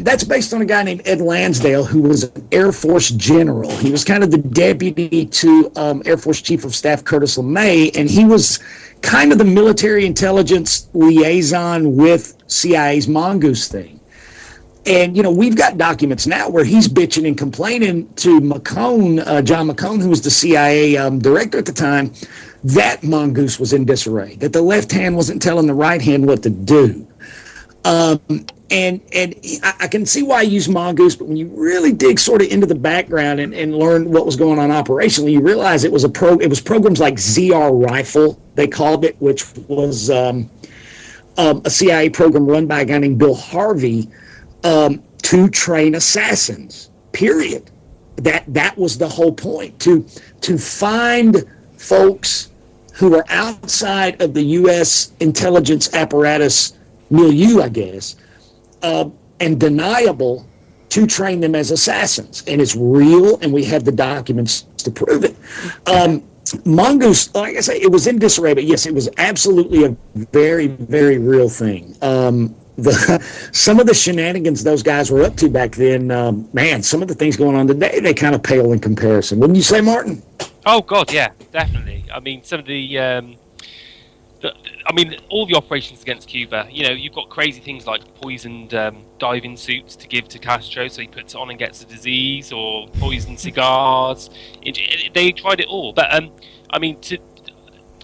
that's based on a guy named Ed Lansdale, who was an Air Force general. He was kind of the deputy to Air Force Chief of Staff Curtis LeMay, and he was kind of the military intelligence liaison with CIA's Mongoose thing. And, we've got documents now where he's bitching and complaining to McCone, John McCone, who was the CIA director at the time, that Mongoose was in disarray, that the left hand wasn't telling the right hand what to do. And I can see why I use Mongoose, but when you really dig sort of into the background and learn what was going on operationally, you realize it was programs like ZR Rifle, they called it, which was a CIA program run by a guy named Bill Harvey to train assassins, period. That was the whole point, to find folks who are outside of the U.S. intelligence apparatus milieu, I guess, and deniable, to train them as assassins. And it's real, and we have the documents to prove it. Mongoose, like I say, it was in disarray, but yes, it was absolutely a very, very real thing. Some of the shenanigans those guys were up to back then, man, some of the things going on today, they kind of pale in comparison. Wouldn't you say, Martin?
Oh, God, yeah, definitely. I mean, some of the all the operations against Cuba, you've got crazy things like poisoned diving suits to give to Castro so he puts it on and gets the disease, or poisoned cigars. They tried it all. But,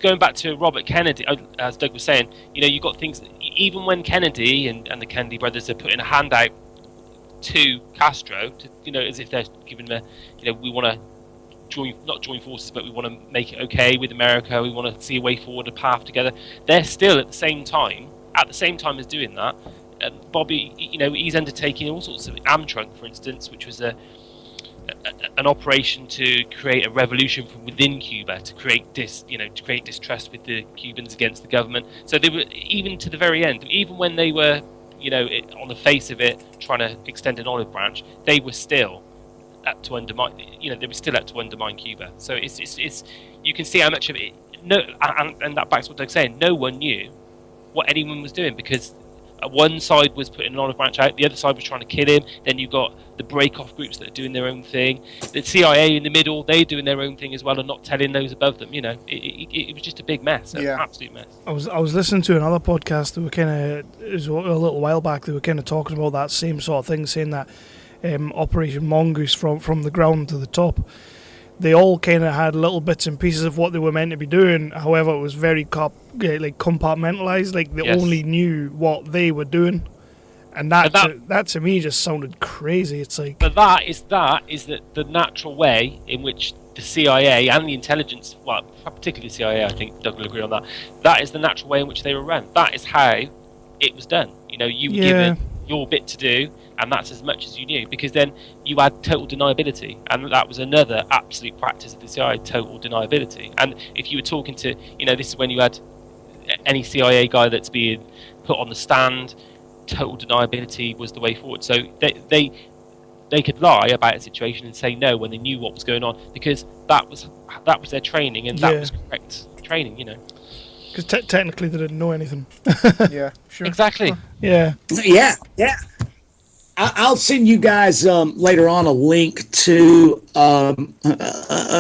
going back to Robert Kennedy, as Doug was saying, you've got things, even when Kennedy and the Kennedy brothers are putting a hand out to Castro, as if they're giving them we want to not join forces, but we want to make it okay with America, we want to see a way forward, a path together. They're still at the same time as doing that, Bobby, he's undertaking all sorts of Amtrunk, for instance, which was an operation to create a revolution from within Cuba, to create distrust with the Cubans against the government. So they were, even to the very end, even when they were, on the face of it, trying to extend an olive branch, they were still to undermine, they were still out to undermine Cuba. So it's you can see how much of it. No, and that backs what Doug's saying. No one knew what anyone was doing, because one side was putting an olive branch out, the other side was trying to kill him. Then you got the break-off groups that are doing their own thing. The CIA in the middle, they're doing their own thing as well, and not telling those above them. It was just a big mess, an absolute mess. I
was listening to another podcast that were it was a little while back. They were kind of talking about that same sort of thing, saying that Operation Mongoose from the ground to the top, they all kind of had little bits and pieces of what they were meant to be doing. However, it was very compartmentalized. Like they only knew what they were doing, and that to me just sounded crazy. It's like,
but that is the natural way in which the CIA and the intelligence, well, particularly the CIA, I think Doug will agree on that. That is the natural way in which they were run. That is how it was done. You were given your bit to do, and that's as much as you knew, because then you had total deniability, and that was another absolute practice of the CIA, total deniability. And if you were talking to, this is when you had any CIA guy that's being put on the stand, total deniability was the way forward. So they could lie about a situation and say no when they knew what was going on, because that was their training, and that was correct training,
Because technically they didn't know anything.
Yeah, sure.
Exactly.
Yeah.
I'll send you guys later on a link to a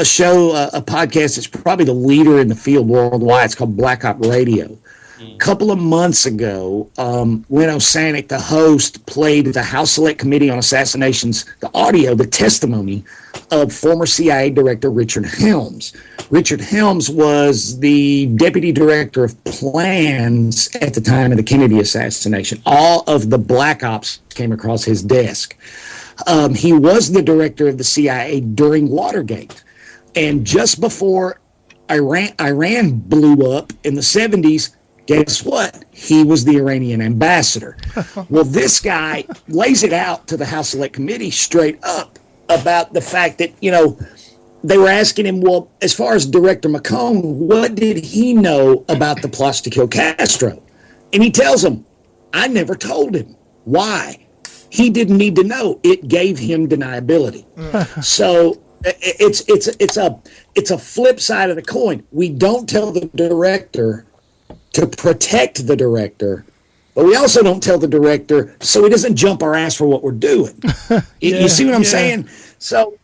show, a podcast that's probably the leader in the field worldwide. It's called Black Op Radio. A couple of months ago, Leno Sanek, the host, played the House Select Committee on Assassinations, the audio, the testimony of former CIA Director Richard Helms. Richard Helms was the Deputy Director of Plans at the time of the Kennedy assassination. All of the black ops came across his desk. He was the director of the CIA during Watergate. And just before Iran blew up in the 70s, guess what? He was the Iranian ambassador. Well, this guy lays it out to the House Select Committee straight up about the fact that, they were asking him, well, as far as Director McCone, what did he know about the plots to kill Castro? And he tells them, I never told him. Why? He didn't need to know. It gave him deniability. So it's a flip side of the coin. We don't tell the director to protect the director, but we also don't tell the director so he doesn't jump our ass for what we're doing. You see what I'm saying? So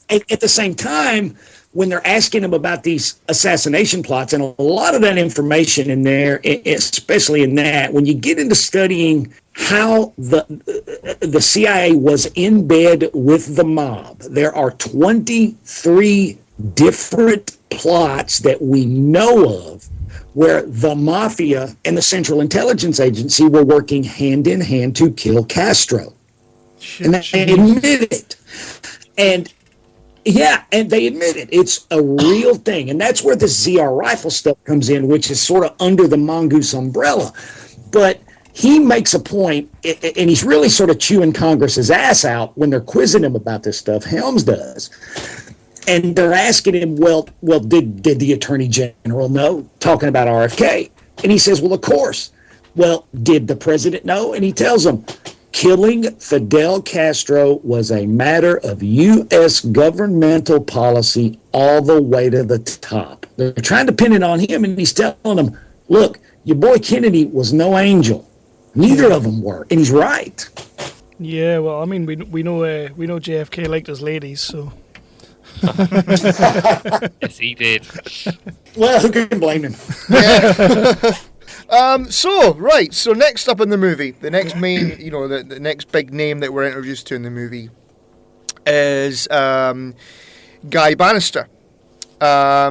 at the same time, when they're asking him about these assassination plots, and a lot of that information in there, especially in that, when you get into studying how the CIA was in bed with the mob, there are 23 different plots that we know of where the mafia and the Central Intelligence Agency were working hand in hand to kill Castro. And they admit it. And they admit it. It's a real thing. And that's where the ZR rifle stuff comes in, which is sort of under the Mongoose umbrella. But he makes a point, and he's really sort of chewing Congress's ass out when they're quizzing him about this stuff. Helms does. And they're asking him, well, did the Attorney General know? Talking about RFK. And he says, well, of course. Well, did the president know? And he tells them, killing Fidel Castro was a matter of U.S. governmental policy all the way to the top. They're trying to pin it on him, and he's telling them, look, your boy Kennedy was no angel. Neither of them were. And he's right.
Yeah, well, I mean, we know JFK liked his ladies, so...
Yes, he did.
Well, who can blame him?
Yeah. So next up in the movie, the next main, the next big name that we're introduced to in the movie is Guy Bannister. Yeah,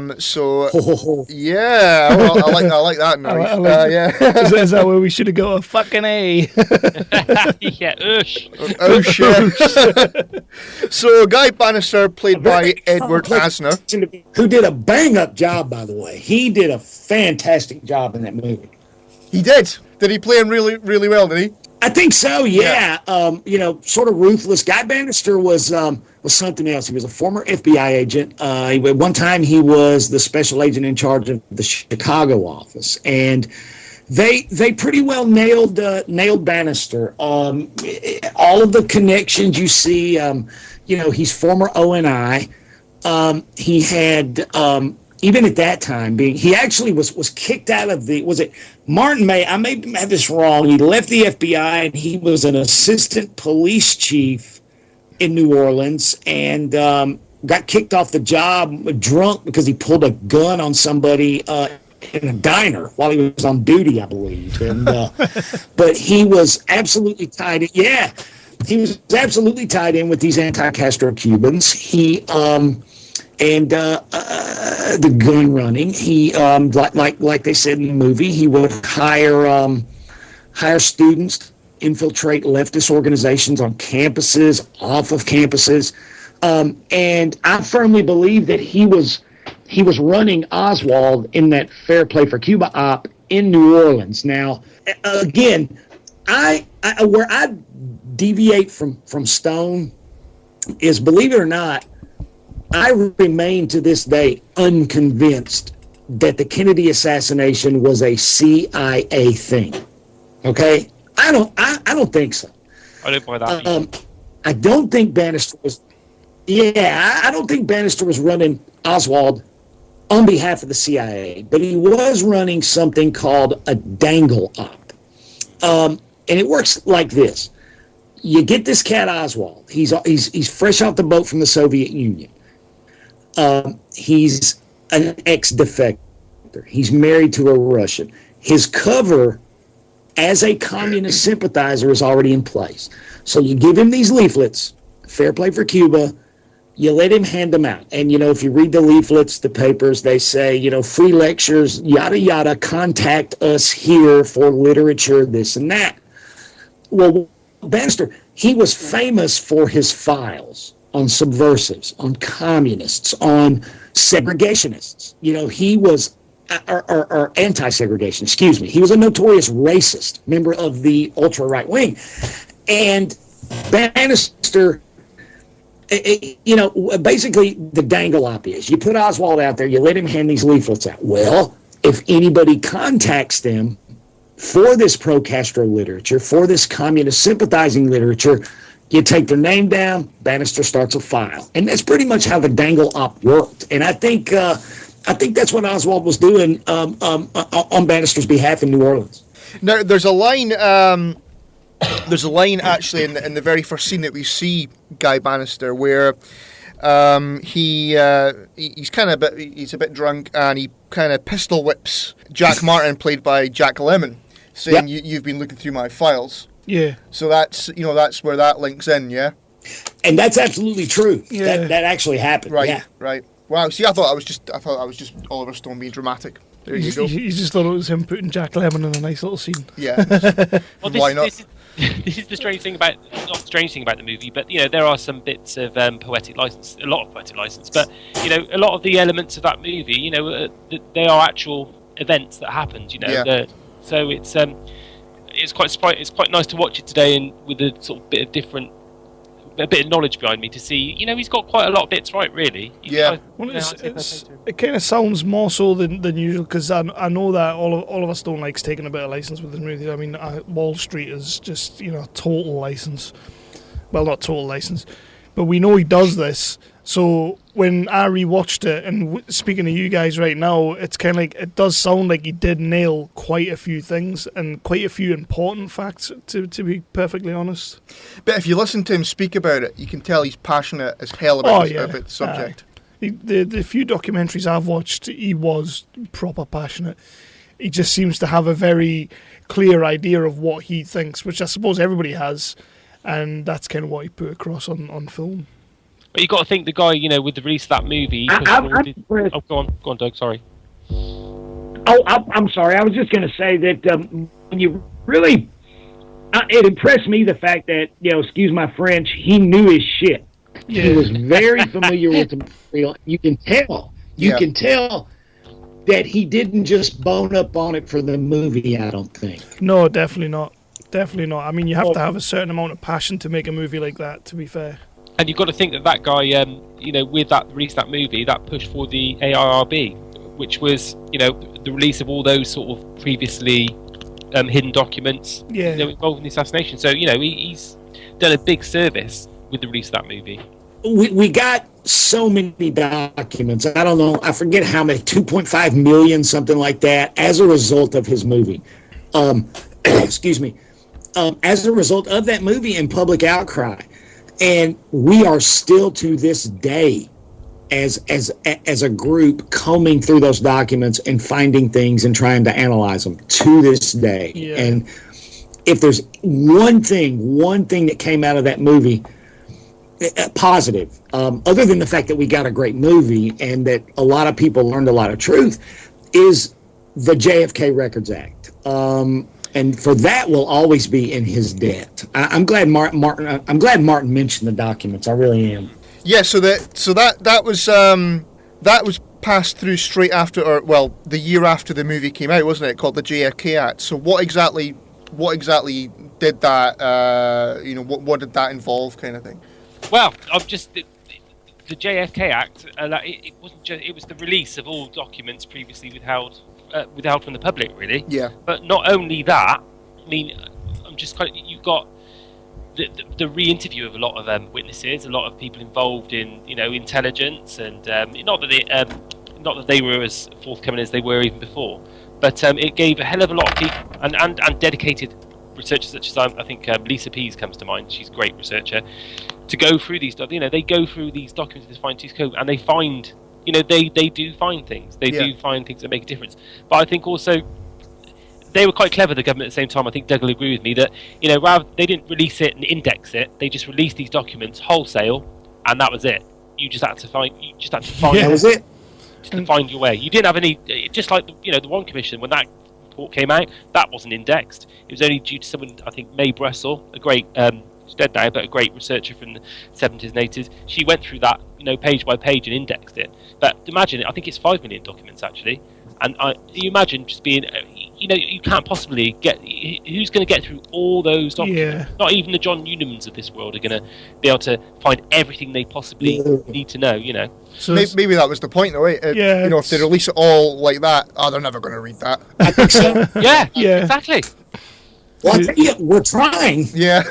well, I like that noise. Yeah.
Is that where we should have got a fucking A?
Yeah, oosh.
Oosh, yeah. So Guy Bannister, played by Edward Asner,
who did a bang-up job, by the way. He did a fantastic job in that movie.
He did. Did he play him really, really well, did he?
I think so, yeah. Sort of ruthless. Guy Bannister was something else. He was a former FBI agent. At one time, he was the special agent in charge of the Chicago office, and they pretty well nailed Bannister. All of the connections you see. He's former ONI. He had. Even at that time, he actually was kicked out of was it Martin May? I may have this wrong. He left the FBI and he was an assistant police chief in New Orleans and got kicked off the job drunk because he pulled a gun on somebody in a diner while he was on duty, I believe. And but he was absolutely tied in. Yeah, he was absolutely tied in with these anti-Castro Cubans. He the gun running. He like they said in the movie, he would hire students, infiltrate leftist organizations on campuses, off of campuses, and I firmly believe that he was running Oswald in that Fair Play for Cuba op in New Orleans. Now, again, where I deviate from Stone is, believe it or not, I remain to this day unconvinced that the Kennedy assassination was a CIA thing. Okay, I don't think so.
I don't buy that.
I don't think Bannister was. Yeah, I don't think Bannister was running Oswald on behalf of the CIA, but he was running something called a dangle op, and it works like this: you get this cat Oswald. He's fresh off the boat from the Soviet Union. He's an ex-defector. He's married to a Russian. his cover as a communist sympathizer is already in place. So you give him these leaflets, Fair Play for Cuba, you let him hand them out. And, if you read the leaflets, the papers, they say, free lectures, yada, yada, contact us here for literature, this and that. Well, Bannister, he was famous for his files on subversives, on communists, on segregationists. He was, or anti-segregation, excuse me. He was a notorious racist, member of the ultra-right wing. And Bannister, basically the dangle op is you put Oswald out there, you let him hand these leaflets out. Well, if anybody contacts them for this pro-Castro literature, for this communist sympathizing literature, you take their name down, Bannister starts a file. And that's pretty much how the dangle op worked. And I think that's what Oswald was doing on Bannister's behalf in New Orleans.
Now, there's a line actually in the very first scene that we see Guy Bannister where he's a bit drunk and he kind of pistol whips Jack Martin, played by Jack Lemmon, saying, "You've been looking through my files."
Yeah.
So that's where that links in, yeah.
And that's absolutely true. Yeah. That actually happened.
Right.
Yeah.
Right. Wow. See, I thought I was just Oliver Stone being dramatic. There you go.
You just thought it was him putting Jack Lemmon in a nice little scene.
Yeah.
Well,
why not?
This is the strange thing about, not the strange thing about the movie, but there are some bits of poetic license, a lot of poetic license, but a lot of the elements of that movie, they are actual events that happened.
Yeah.
So it's quite nice to watch it today, and with a sort of bit of knowledge behind me to see, he's got quite a lot of bits right, really.
It kind of sounds more so than usual, because I know that Oliver Stone likes taking a bit of license with his movies. I mean, Wall Street is just, total license. Well, not total license, but we know he does this. So when I rewatched it, and speaking to you guys right now, it's kind of like, it does sound like he did nail quite a few things and quite a few important facts, to be perfectly honest.
But if you listen to him speak about it, you can tell he's passionate as hell about the subject.
The few documentaries I've watched, he was proper passionate. He just seems to have a very clear idea of what he thinks, which I suppose everybody has, and that's kind of what he put across on film.
But you got to think the guy, with the release of that movie. Go on, Doug. Sorry.
I'm sorry. I was just going to say that when you really, it impressed me the fact that, excuse my French, he knew his shit. Yeah. He was very familiar with the material. You can tell that he didn't just bone up on it for the movie, I don't think.
No, definitely not. Definitely not. I mean, you have to have a certain amount of passion to make a movie like that, to be fair.
And you've got to think that guy, with that release of that movie, that pushed for the AIRB, which was, the release of all those sort of previously hidden documents involved in the assassination. So, he's done a big service with the release of that movie.
We got so many documents. I don't know. I forget how many, 2.5 million, something like that, as a result of his movie. Excuse me. As a result of that movie and public outcry. And we are still to this day, as a group, combing through those documents and finding things and trying to analyze them to this day. Yeah. And if there's one thing that came out of that movie, positive, other than the fact that we got a great movie and that a lot of people learned a lot of truth, is the JFK Records Act. And for that, will always be in his debt. I'm glad Martin mentioned the documents. I really am.
Yeah. So that was passed through straight after, the year after the movie came out, wasn't it? Called the JFK Act. So what exactly did that? What did that involve, kind of thing?
Well, the JFK Act. It wasn't just. It was the release of all documents previously withheld from the public, really.
Yeah.
But not only that, I mean, you've got the re-interview of a lot of witnesses, a lot of people involved in intelligence, and not that they were as forthcoming as they were even before, but it gave a hell of a lot of people and dedicated researchers such as I think Lisa Pease comes to mind. She's a great researcher to go through these. They go through these documents with fine-tooth comb, and they find. They do find things. They do find things that make a difference. But I think also they were quite clever, the government, at the same time. I think Doug will agree with me that, rather they didn't release it and index it. They just released these documents wholesale, and that was it. You just had to find.
That was it.
Just to find your way. You didn't have any. Just like the Warren Commission, when that report came out, that wasn't indexed. It was only due to someone, I think Mae Brussel, a great. She's dead now, but a great researcher from the 70s and 80s. She went through that, page by page and indexed it. But imagine it. I think it's 5 million documents actually. And you imagine just being, you can't possibly get. Who's going to get through all those documents?
Yeah.
Not even the John Newnhams of this world are going to be able to find everything they possibly need to know.
So maybe that was the point, though. If they release it all like that, they're never going to read that.
I think so.
Yeah, exactly.
Well, I tell you, we're trying.
Yeah,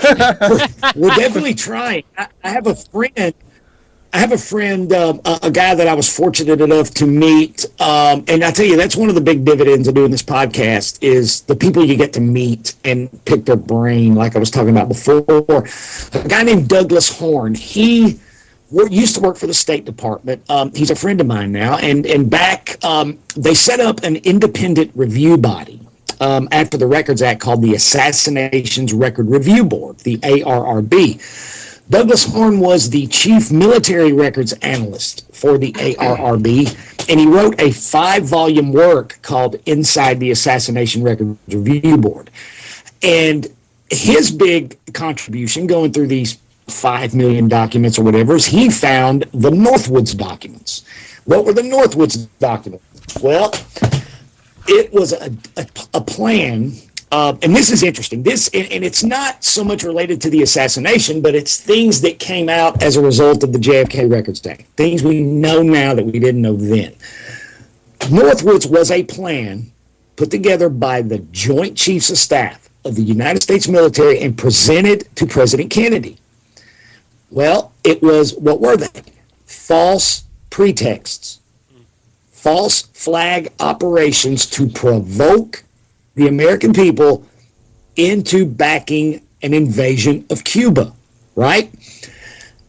we're definitely trying. I have a friend. A guy that I was fortunate enough to meet, and I tell you, that's one of the big dividends of doing this podcast is the people you get to meet and pick their brain, like I was talking about before. A guy named Douglas Horn. He used to work for the State Department. He's a friend of mine now, and back they set up an independent review body after the Records Act called the Assassinations Record Review Board, the ARRB. Douglas Horn was the chief military records analyst for the ARRB, and he wrote a 5-volume work called Inside the Assassination Records Review Board. And his big contribution going through these 5 million documents or whatever is he found the Northwoods documents. What were the Northwoods documents? Well, it was a plan. And this is interesting. And it's not so much related to the assassination, but it's things that came out as a result of the JFK Records Act. Things we know now that we didn't know then. Northwoods was a plan put together by the Joint Chiefs of Staff of the United States military and presented to President Kennedy. Well, it was, what were they? False pretexts. False flag operations to provoke the American people into backing an invasion of Cuba, right?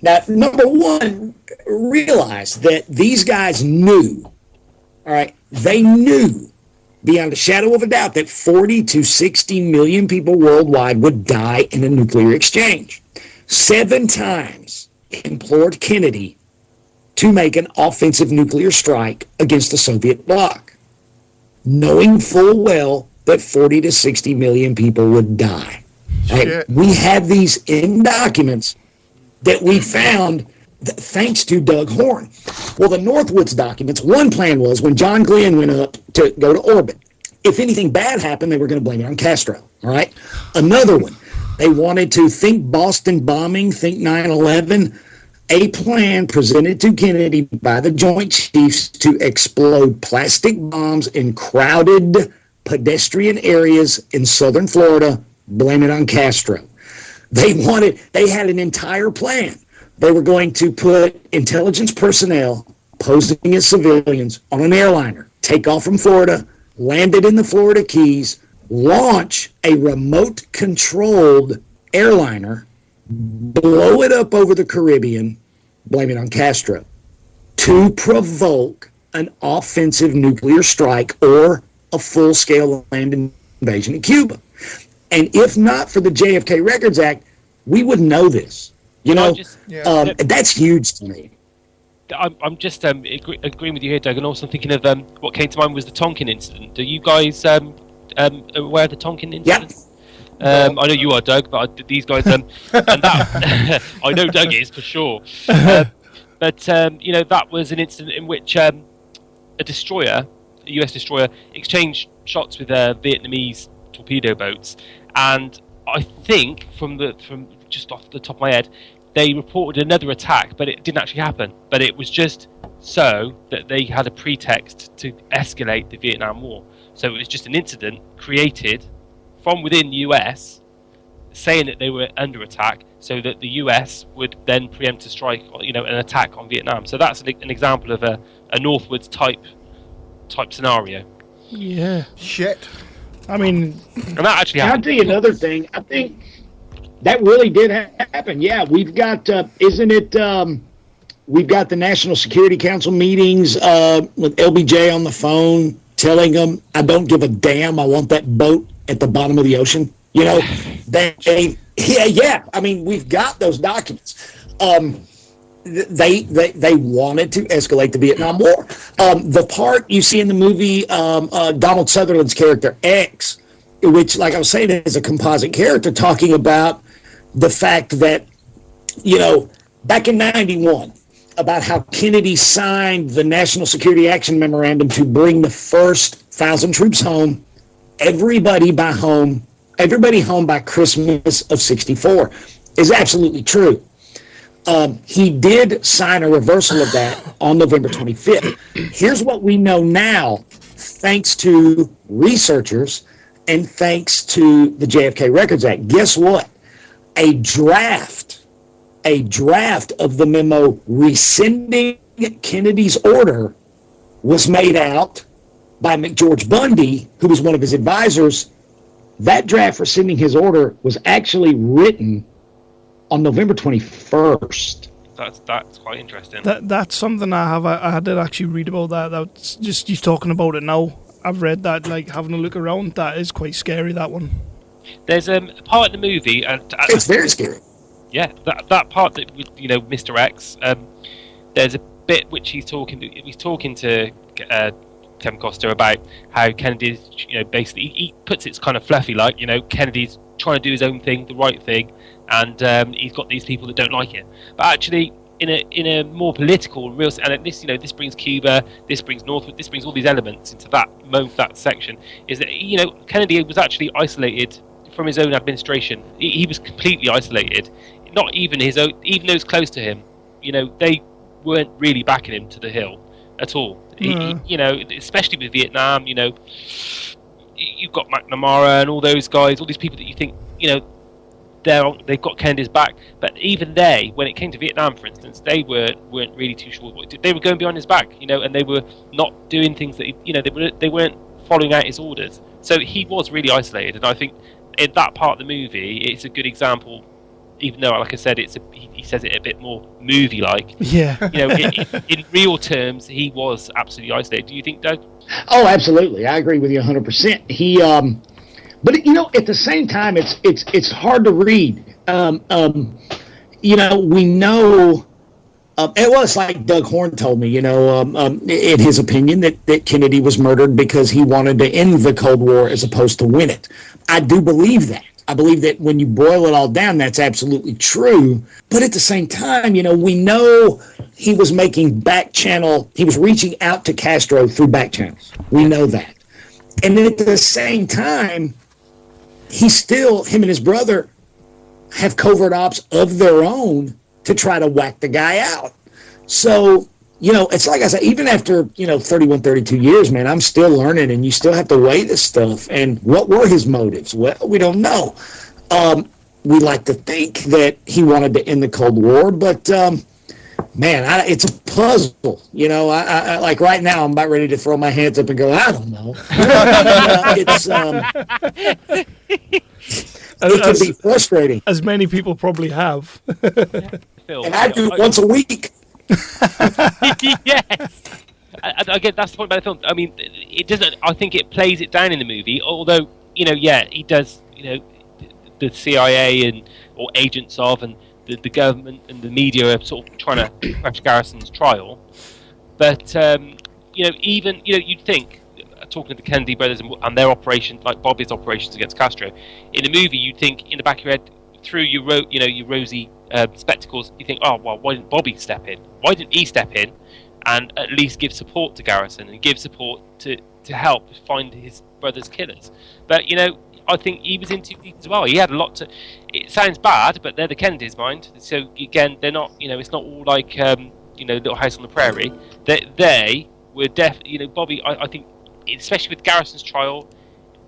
Now, number one, realize that these guys knew, all right, they knew beyond a shadow of a doubt that 40 to 60 million people worldwide would die in a nuclear exchange. 7 times implored Kennedy to make an offensive nuclear strike against the Soviet bloc, knowing full well that 40 to 60 million people would die. Right? We have these in documents that we found thanks to Doug Horn. Well, the Northwoods documents, one plan was when John Glenn went up to go to orbit, if anything bad happened, they were going to blame it on Castro. All right. Another one, they wanted to think Boston bombing, think 9/11, a plan presented to Kennedy by the Joint Chiefs to explode plastic bombs in crowded pedestrian areas in southern Florida, blame it on Castro. They had an entire plan. They were going to put intelligence personnel posing as civilians on an airliner, take off from Florida, land it in the Florida Keys, launch a remote-controlled airliner, blow it up over the Caribbean, blame it on Castro, to provoke an offensive nuclear strike or a full-scale land invasion in Cuba. And if not for the JFK Records Act, we wouldn't know this. That's huge to me.
I'm just agreeing with you here, Doug, and also thinking of what came to mind was the Tonkin incident. Are you guys aware of the Tonkin incident?
Yeah.
I know you are, Doug, but these guys, and that I know Doug is for sure. But that was an incident in which a US destroyer, exchanged shots with Vietnamese torpedo boats, and I think from just off the top of my head, they reported another attack, but it didn't actually happen. But it was just so that they had a pretext to escalate the Vietnam War. So it was just an incident created from within the US, saying that they were under attack, so that the US would then preempt a strike, an attack on Vietnam. So that's an example of a Northwoods type scenario.
Yeah.
Shit.
I mean,
and that actually happened.
I'll tell you another thing. I think that really did happen. Yeah, we've got, we've got the National Security Council meetings with LBJ on the phone. telling them, I don't give a damn, I want that boat at the bottom of the ocean. You know, I mean, we've got those documents. They wanted to escalate the Vietnam War. The part you see in the movie, Donald Sutherland's character, X, which, like I was saying, is a composite character talking about the fact that, you know, back in 91, about how Kennedy signed the National Security Action Memorandum to bring the first 1,000 troops home, everybody home by Christmas of 64, is absolutely true. He did sign a reversal of that on November 25th. Here's what we know now, thanks to researchers and thanks to the JFK Records Act. Guess what? A draft of the memo rescinding Kennedy's order was made out by McGeorge Bundy, who was one of his advisors. That draft rescinding his order was actually written on November 21st.
That's quite interesting.
That's something I did actually read about that. That's just you talking about it now. I've read that, like having a look around. That is quite scary. That one.
There's a part in the movie, and
it's very scary.
Yeah, that part that you know, Mr. X. There's a bit which he's talking to Kevin Costner about how Kennedy's, you know, basically he puts it kind of fluffy, like, you know, Kennedy's trying to do his own thing, the right thing, and he's got these people that don't like it. But actually, in a more political, real, and this, you know, this brings Cuba, this brings Northwood, this brings all these elements into that section. Is that, you know, Kennedy was actually isolated from his own administration. He was completely isolated. Not even his own, even those close to him, you know, they weren't really backing him to the hill at all. You know, especially with Vietnam, you know, you've got McNamara and all those guys, all these people that you think, you know, they've got Kennedy's back. But even they, when it came to Vietnam, for instance, they weren't really too sure what to do. They were going behind his back, you know, and they were not doing things that, you know, they weren't following out his orders. So he was really isolated, and I think in that part of the movie, it's a good example. Even though, like I said, he says it a bit more movie-like.
Yeah.
You know, in real terms, he was absolutely isolated. Do you think, Doug?
Oh, absolutely. I agree with you 100%. He, but you know, at the same time, it's hard to read. You know, we know. It was like Doug Horn told me, you know, in his opinion, that Kennedy was murdered because he wanted to end the Cold War as opposed to win it. I do believe that. I believe that when you boil it all down, that's absolutely true. But at the same time, you know, we know he was making he was reaching out to Castro through back channels. We know that. And then at the same time, him and his brother have covert ops of their own to try to whack the guy out. So, you know, it's like I said, even after, you know, 31, 32 years, man, I'm still learning, and you still have to weigh this stuff. And what were his motives? Well, we don't know. We like to think that he wanted to end the Cold War, but, man, it's a puzzle. You know, I like right now, I'm about ready to throw my hands up and go, I don't know. It can be frustrating.
As many people probably have.
And I do once a week.
Yes. Again, that's the point about the film. I mean, it doesn't. I think it plays it down in the movie. Although, you know, yeah, he does. You know, the CIA or agents of, and the government and the media are sort of trying to crash Garrison's trial. But you know, even, you know, you'd think, talking to the Kennedy brothers and their operations, like Bobby's operations against Castro, in the movie, you'd think in the back of your head, through your rosy spectacles, you think, oh well, why didn't Bobby step in? Why didn't he step in and at least give support to Garrison and give support to help find his brother's killers? But, you know, I think he was in too deep as well. He had a lot to. It sounds bad, but they're the Kennedys, mind. So again, they're not. You know, it's not all like you know, Little House on the Prairie. They were you know, Bobby. I think, especially with Garrison's trial,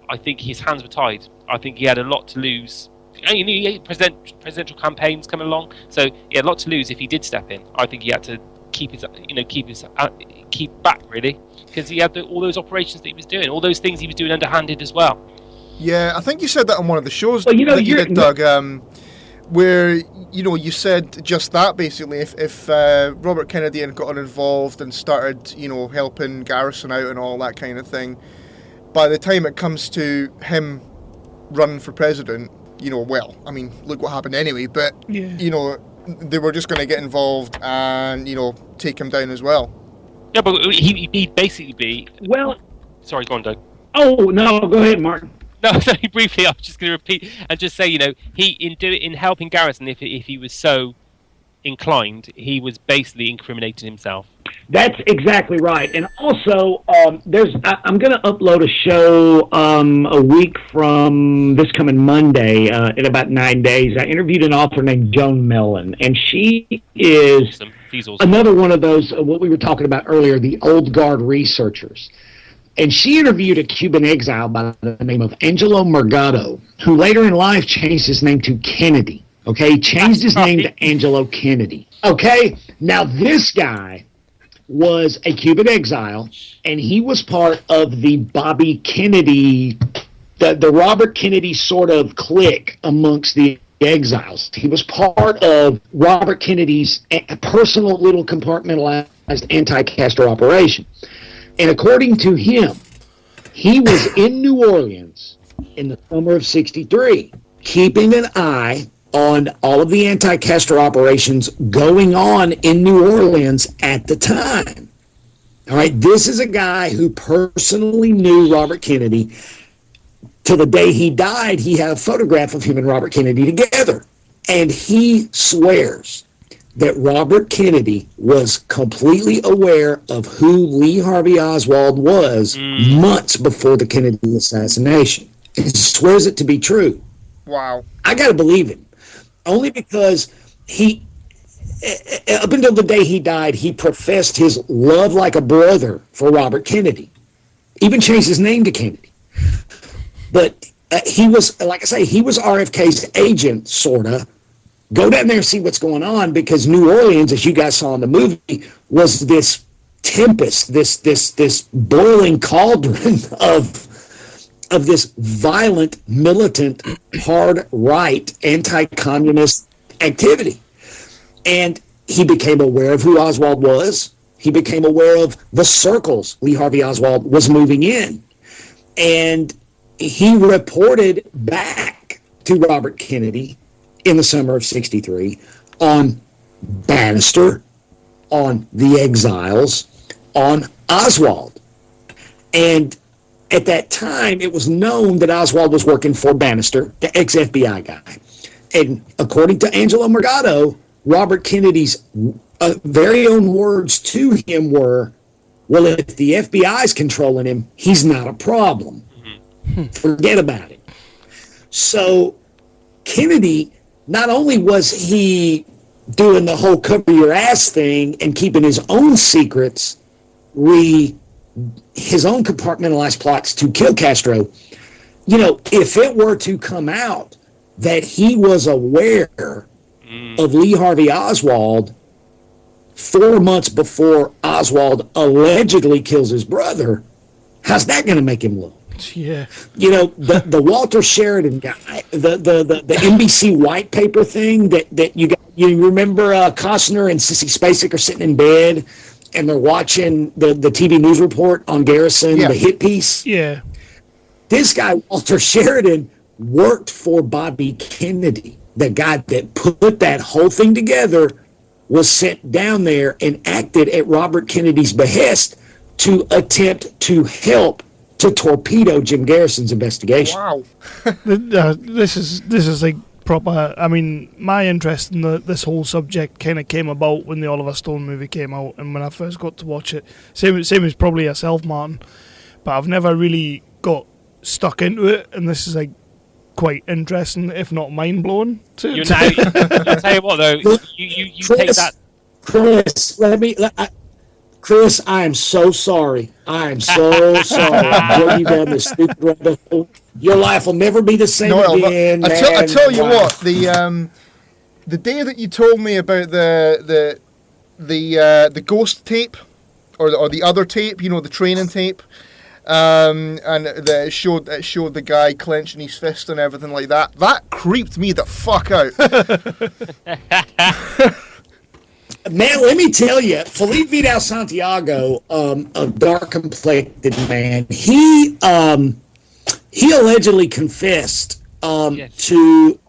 I think his hands were tied. I think he had a lot to lose. You know, presidential campaigns coming along, so he had a lot to lose if he did step in. I think he had to keep back, really, because he had all those operations that he was doing, all those things he was doing underhanded as well.
Yeah, I think you said that on one of the shows
well, you know,
that you did, Doug. where, you know, you said just that, basically. If Robert Kennedy had gotten involved and started, you know, helping Garrison out and all that kind of thing, by the time it comes to him running for president, you know, well, I mean, look what happened anyway, but, you know, they were just going to get involved and, you know, take him down as well.
Yeah, but he'd basically be...
Well...
Sorry, go on, Doug.
Oh, no, go ahead, Martin.
No, sorry, briefly, I was just going to repeat and just say, you know, in helping Garrison, if he was so inclined, he was basically incriminating himself.
That's exactly right. And also, I'm going to upload a show a week from this coming Monday, in about 9 days. I interviewed an author named Joan Mellon, and she is
awesome. She's awesome.
Another one of those, what we were talking about earlier, the old guard researchers. And she interviewed a Cuban exile by the name of Angelo Morgado, who later in life changed his name to Kennedy. Okay, he changed his name to Angelo Kennedy. Okay, now this guy was a Cuban exile, and he was part of the Bobby Kennedy, the Robert Kennedy sort of clique amongst the exiles. He was part of Robert Kennedy's personal little compartmentalized anti-Castro operation. And according to him, he was in New Orleans in the summer of '63, keeping an eye on all of the anti-Castro operations going on in New Orleans at the time. All right, this is a guy who personally knew Robert Kennedy. To the day he died, he had a photograph of him and Robert Kennedy together. And he swears that Robert Kennedy was completely aware of who Lee Harvey Oswald was months before the Kennedy assassination. He swears it to be true.
Wow.
I got to believe him. Only because he, up until the day he died, he professed his love like a brother for Robert Kennedy. Even changed his name to Kennedy. But he was, like I say, he was RFK's agent, sort of. Go down there and see what's going on, because New Orleans, as you guys saw in the movie, was this tempest, this boiling cauldron of this violent, militant, hard right, anti-communist activity. And he became aware of who Oswald was. He became aware of the circles Lee Harvey Oswald was moving in. And he reported back to Robert Kennedy in the summer of '63 on Bannister, on the exiles, on Oswald. And at that time, it was known that Oswald was working for Bannister, the ex-FBI guy. And according to Angelo Morgado, Robert Kennedy's very own words to him were, well, if the FBI's controlling him, he's not a problem. Forget about it. So Kennedy, not only was he doing the whole cover your ass thing and keeping his own secrets, his own compartmentalized plots to kill Castro, you know, if it were to come out that he was aware of Lee Harvey Oswald 4 months before Oswald allegedly kills his brother, how's that going to make him look?
Yeah.
You know, the Walter Sheridan guy, the NBC white paper thing that you remember Costner and Sissy Spacek are sitting in bed and they're watching the TV news report on Garrison, the hit piece.
Yeah.
This guy, Walter Sheridan, worked for Bobby Kennedy. The guy that put that whole thing together was sent down there and acted at Robert Kennedy's behest to attempt to help to torpedo Jim Garrison's investigation.
Wow.
This is like proper. I mean, my interest in this whole subject kind of came about when the Oliver Stone movie came out, and when I first got to watch it. Same as probably yourself, Martin. But I've never really got stuck into it, and this is like quite interesting, if not mind blowing.
I'll tell you what, though, you
Chris,
take that.
Chris, I am so sorry. I am so sorry. I brought you down this stupid rabbit hole. Your life will never be the same again.
I tell you what, the day that you told me about the ghost tape, or the other tape, you know, the training tape, and it showed the guy clenching his fist and everything like that. That creeped me the fuck out.
Man, let me tell you, Felipe Vidal Santiago, a dark-complected man, he allegedly confessed to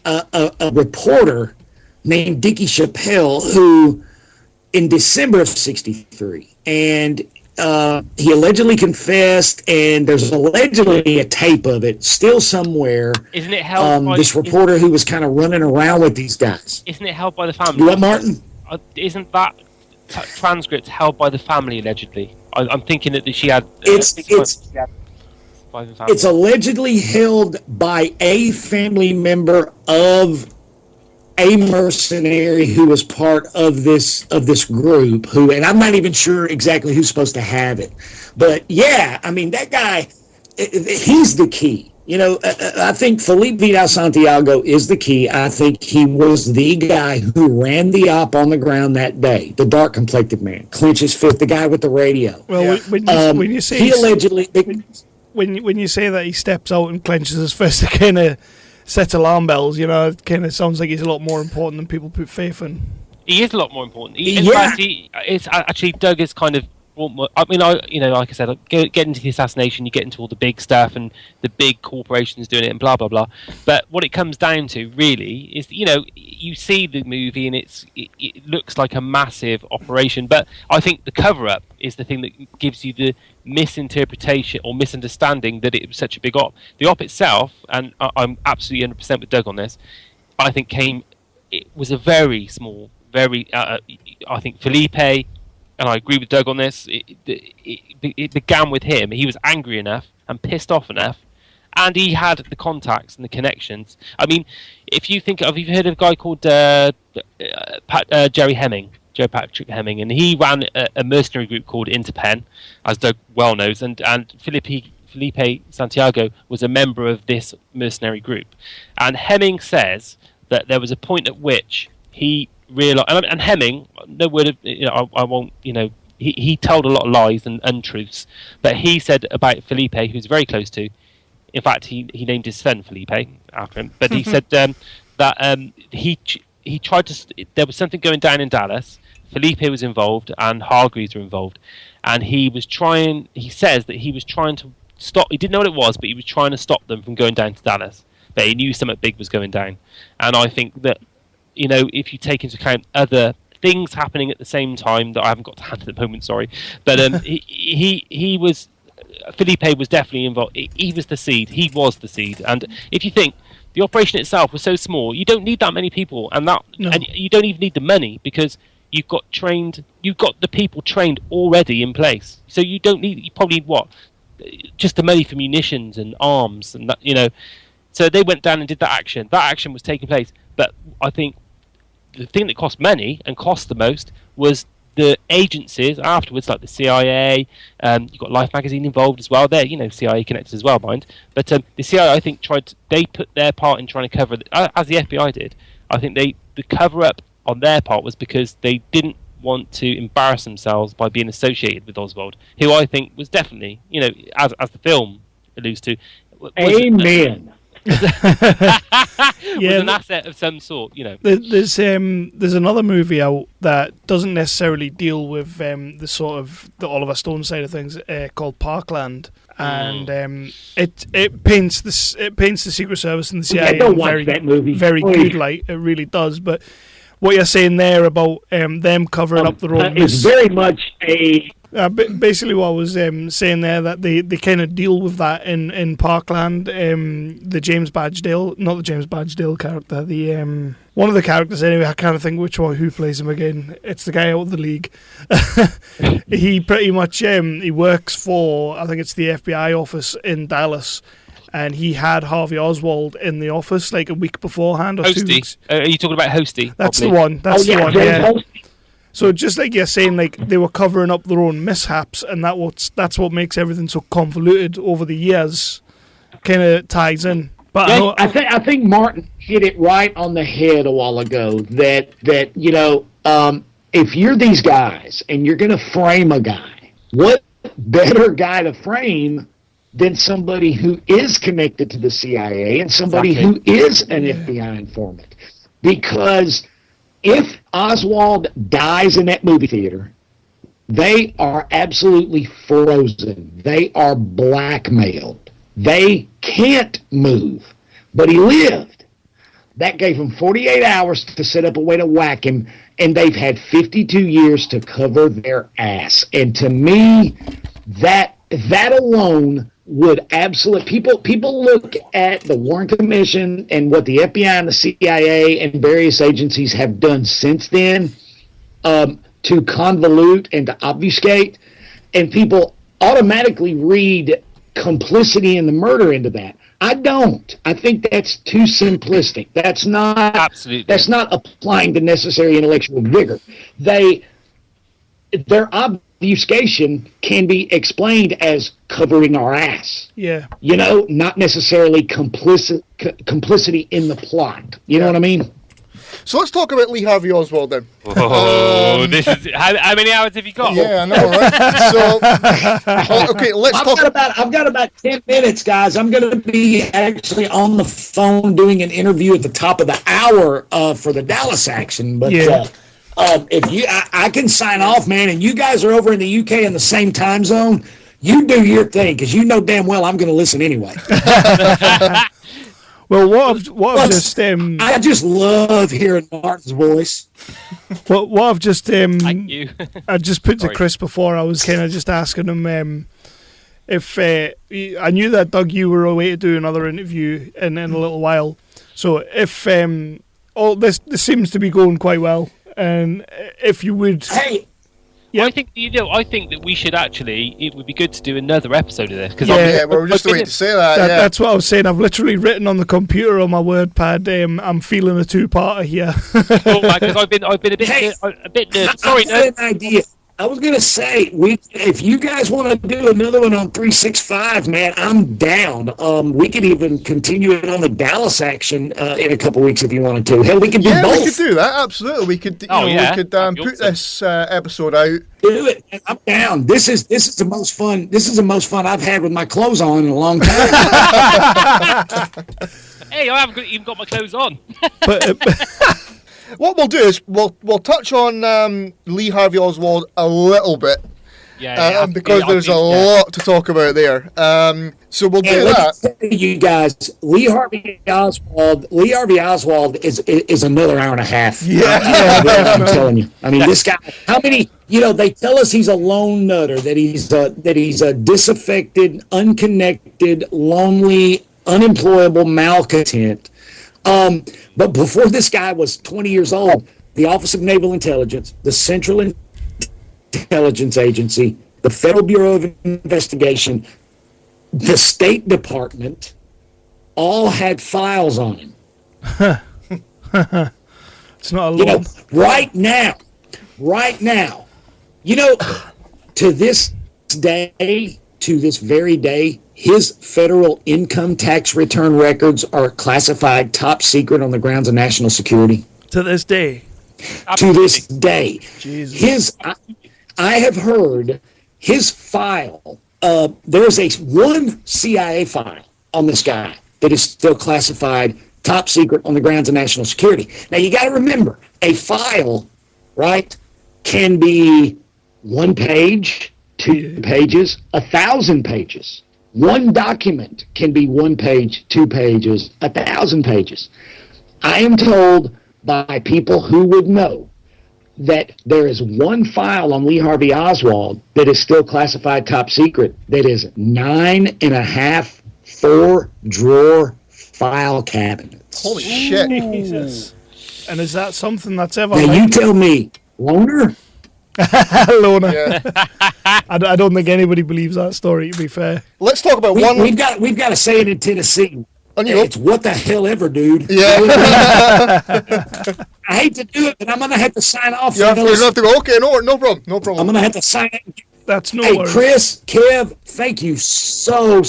a reporter named Dickie Chappelle, who in December of '63, and he allegedly confessed, and there's allegedly a tape of it still somewhere.
Isn't it held by
this reporter who was kind of running around with these guys?
Isn't it held by the family?
What, Martin?
Isn't that transcript held by the family allegedly? I'm thinking that she had.
It's allegedly held by a family member of a mercenary who was part of this group. And I'm not even sure exactly who's supposed to have it. But yeah, I mean, that guy, he's the key. You know, I think Felipe Vidal Santiago is the key. I think he was the guy who ran the op on the ground that day. The dark-complected man, clenches fist, the guy with the radio.
Well, when you say
he allegedly,
when you say that he steps out and clenches his fist, it kind of sets alarm bells. You know, it kind of sounds like he's a lot more important than people put faith in.
He is a lot more important. In fact, it's actually Doug is kind of. I mean, like I said, get into the assassination, you get into all the big stuff and the big corporations doing it and blah blah blah. But what it comes down to really is, you see the movie and it looks like a massive operation, but I think the cover-up is the thing that gives you the misinterpretation or misunderstanding that it was such a big op. The op itself, and I'm absolutely 100% with Doug on this, I think it was a very small, I think Felipe. And I agree with Doug on this. It began with him. He was angry enough and pissed off enough, and he had the contacts and the connections. I mean, if you think of, you've heard of a guy called Joe Patrick Hemming, and he ran a mercenary group called Interpen, as Doug well knows, and Felipe Santiago was a member of this mercenary group. And Hemming says that there was a point at which he realized, and Hemming, no word of, I won't, he told a lot of lies and untruths, but he said about Felipe, who's very close to, in fact, he named his son Felipe after him, but he said that he tried to, there was something going down in Dallas, Felipe was involved, and Hargreaves were involved, and he says that he was trying to stop, he didn't know what it was, but he was trying to stop them from going down to Dallas, but he knew something big was going down, and I think that, if you take into account other things happening at the same time that I haven't got to hand at the moment, sorry, but he was, Felipe was definitely involved. He was the seed. He was the seed. And if you think the operation itself was so small, you don't need that many people, and you don't even need the money because you've got the people trained already in place. So you probably need just the money for munitions and arms and that, So they went down and did that action. That action was taking place, but I think the thing that cost money and cost the most was the agencies afterwards, like the CIA. You've got Life magazine involved as well. They're CIA connected as well, mind. But the CIA, I think, they put their part in trying to cover as the FBI did. I think the cover up on their part was because they didn't want to embarrass themselves by being associated with Oswald, who I think was definitely, as the film alludes to,
Amen.
Was an asset of some sort,
There's another movie out that doesn't necessarily deal with the sort of the Oliver Stone side of things, called Parkland, and it paints the Secret Service and the CIA in very good light. It really does. But what you're saying there about them covering up the road
is very much a.
Basically, what I was saying there, that they kind of deal with that in Parkland. The James Badgedale, not the James Badgedale character, the one of the characters anyway. I can't think who plays him again. It's the guy out of the league. He pretty much he works for, I think it's the FBI office in Dallas. And he had Harvey Oswald in the office like a week beforehand or
Hosty.
2 weeks.
Are you talking about Hosty?
That's
probably?
the one. That's the one. Yeah.
Hosty.
So just like you're saying, like they were covering up their own mishaps, and that's what makes everything so convoluted over the years. Kind of ties in. But
yeah, I think Martin hit it right on the head a while ago. That if you're these guys and you're going to frame a guy, what better guy to frame than somebody who is connected to the CIA and somebody who is an FBI informant. Because if Oswald dies in that movie theater, they are absolutely frozen. They are blackmailed. They can't move. But he lived. That gave them 48 hours to set up a way to whack him, and they've had 52 years to cover their ass. And to me, that alone would absolutely people look at the Warren Commission and what the FBI and the CIA and various agencies have done since then to convolute and to obfuscate, and people automatically read complicity in the murder into that. I don't. I think that's too simplistic. That's not applying the necessary intellectual vigor. Their obfuscation can be explained as covering our ass.
Yeah.
You know, not necessarily complicity in the plot. You know what I mean?
So let's talk about Lee Harvey Oswald then.
Oh, this is how many hours have you got?
Yeah, I know, right? So, okay, let's talk.
I've got about 10 minutes, guys. I'm going to be actually on the phone doing an interview at the top of the hour for the Dallas action. But if I can sign off, man, and you guys are over in the UK in the same time zone, you do your thing, because you know damn well I'm going to listen anyway.
Well, what I've just
I just love hearing Martin's voice.
what I've just
Thank you.
I just put to Chris before. I was kind of just asking him if I knew that, Doug, you were away to do another interview in a little while. So if this seems to be going quite well, and if you would,
hey.
I think that we should actually. It would be good to do another episode of this because
we're just waiting to say that.
That's what I was saying. I've literally written on the computer on my WordPad. I'm feeling a two-parter here.
Because I've been a bit nervous. Sorry,
I had an idea. I was going to say, if you guys want to do another one on 365, man, I'm down. We could even continue it on the Dallas action in a couple weeks if you wanted to. Hell, we could do both.
Yeah, we could do that. Absolutely, we could. We could put this episode out.
Do it. I'm down. This is the most fun. This is the most fun I've had with my clothes on in a long time.
Hey, I haven't even got my clothes on.
What we'll do is we'll touch on Lee Harvey Oswald a little bit, because there's a lot to talk about there. So we'll do that.
You guys, Lee Harvey Oswald is another hour and a half.
Yeah,
I'm telling you. I mean, this guy. How many? You know, they tell us he's a lone nutter, that he's a disaffected, unconnected, lonely, unemployable malcontent. But before this guy was 20 years old, the Office of Naval Intelligence, the Central Intelligence Agency, the Federal Bureau of Investigation, the State Department, all had files on him.
It's not a lot.
Right now, to this very day, his federal income tax return records are classified top secret on the grounds of national security.
To this day.
To this day.
Jesus.
I have heard his file. There's one CIA file on this guy that is still classified top secret on the grounds of national security. Now you got to remember, a file, right, can be 1 page, 2 pages, 1,000 pages. One document can be 1 page, 2 pages, 1,000 pages. I am told by people who would know that there is one file on Lee Harvey Oswald that is still classified top secret that is 9.5 4-drawer file cabinets.
Holy shit.
Jesus. And is that something that's ever...
Now you tell me, loner?
Loner. Yeah. I don't think anybody believes that story, to be fair.
Let's talk about one...
We've got to say it in Tennessee. It's what the hell ever, dude.
Yeah.
I hate to do it, but I'm going to have to sign off.
You have to go, okay, no problem.
I'm going to have to sign it.
That's no
Hey,
worries.
Chris, Kev, thank you so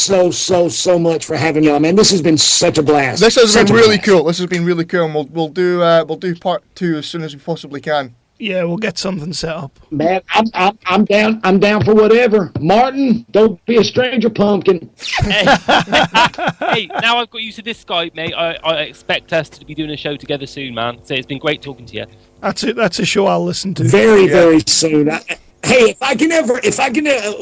much for having me on, man. This has been such a blast.
This has been really cool. This has been really cool, and we'll do part 2 as soon as we possibly can.
Yeah, we'll get something set up.
Man, I'm down. I'm down for whatever. Martin, don't be a stranger, pumpkin.
Hey, now I've got used to this Skype, mate. I expect us to be doing a show together soon, man. So it's been great talking to you.
That's it. That's a show I'll listen to.
Very soon. Hey, if I can,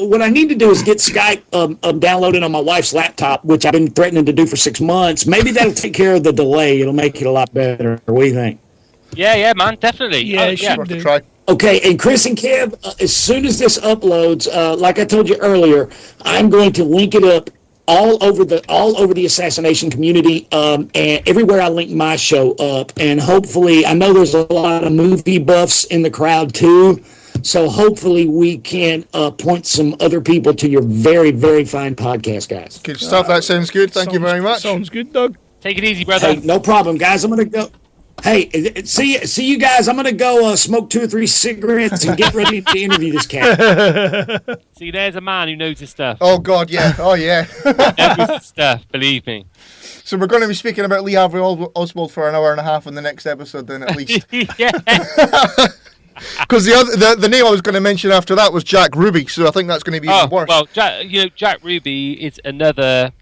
what I need to do is get Skype downloaded on my wife's laptop, which I've been threatening to do for 6 months. Maybe that'll take care of the delay. It'll make it a lot better. What do you think?
Yeah, man, definitely.
Yeah, worth
a try.
Okay, and Chris and Kev, as soon as this uploads, like I told you earlier, I'm going to link it up all over the Assassination community, and everywhere I link my show up. And hopefully, I know there's a lot of movie buffs in the crowd too, so hopefully we can point some other people to your very, very fine podcast, guys.
Good stuff. That sounds good. Thank you very much.
Sounds good, Doug.
Take it easy, brother.
Hey, no problem, guys. I'm gonna go. Hey, see you guys. I'm gonna go smoke 2 or 3 cigarettes and get ready to interview this cat.
See, there's a man who knows his stuff.
Oh God, yeah. Oh yeah.
Knows his stuff. Believe me.
So we're going to be speaking about Lee Harvey Oswald for an hour and a half in the next episode, then at least.
Yeah.
Because the name I was going to mention after that was Jack Ruby, so I think that's going to be even worse.
Well, Jack Ruby is another.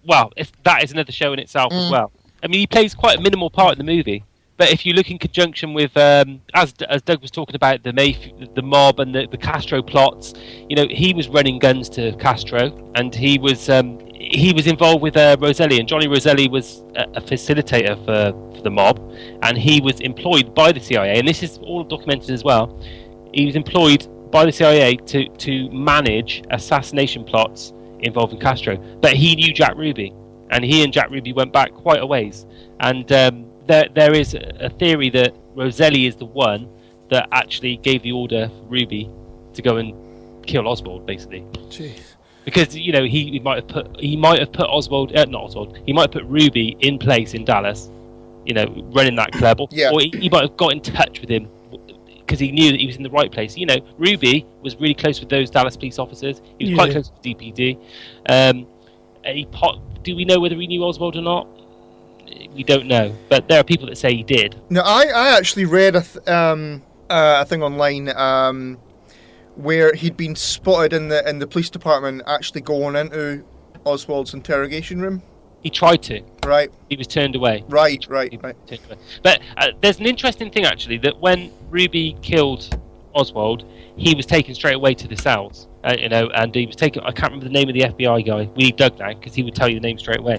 Well, that is another show in itself as well. I mean, he plays quite a minimal part in the movie. But if you look in conjunction with, as Doug was talking about the mob and the Castro plots, he was running guns to Castro, and he was involved with Roselli, and Johnny Roselli was a facilitator for the mob, and he was employed by the CIA, and this is all documented as well. He was employed by the CIA to manage assassination plots involving Castro, but he knew Jack Ruby, and he and Jack Ruby went back quite a ways, and there is a theory that Roselli is the one that actually gave the order for Ruby to go and kill Oswald, basically.
Jeez.
Because he might have put He might have put Ruby in place in Dallas, running that club, or he might have got in touch with him because he knew that he was in the right place. Ruby was really close with those Dallas police officers. He was quite close with DPD. Do we know whether he knew Oswald or not? We don't know, but there are people that say he did.
No, I actually read a thing online where he'd been spotted in the police department actually going into Oswald's interrogation room.
He tried to.
Right.
He was turned away.
Right.
But there's an interesting thing actually, that when Ruby killed Oswald, he was taken straight away to the cells. And he was taken. I can't remember the name of the FBI guy. We need Doug now because he would tell you the name straight away.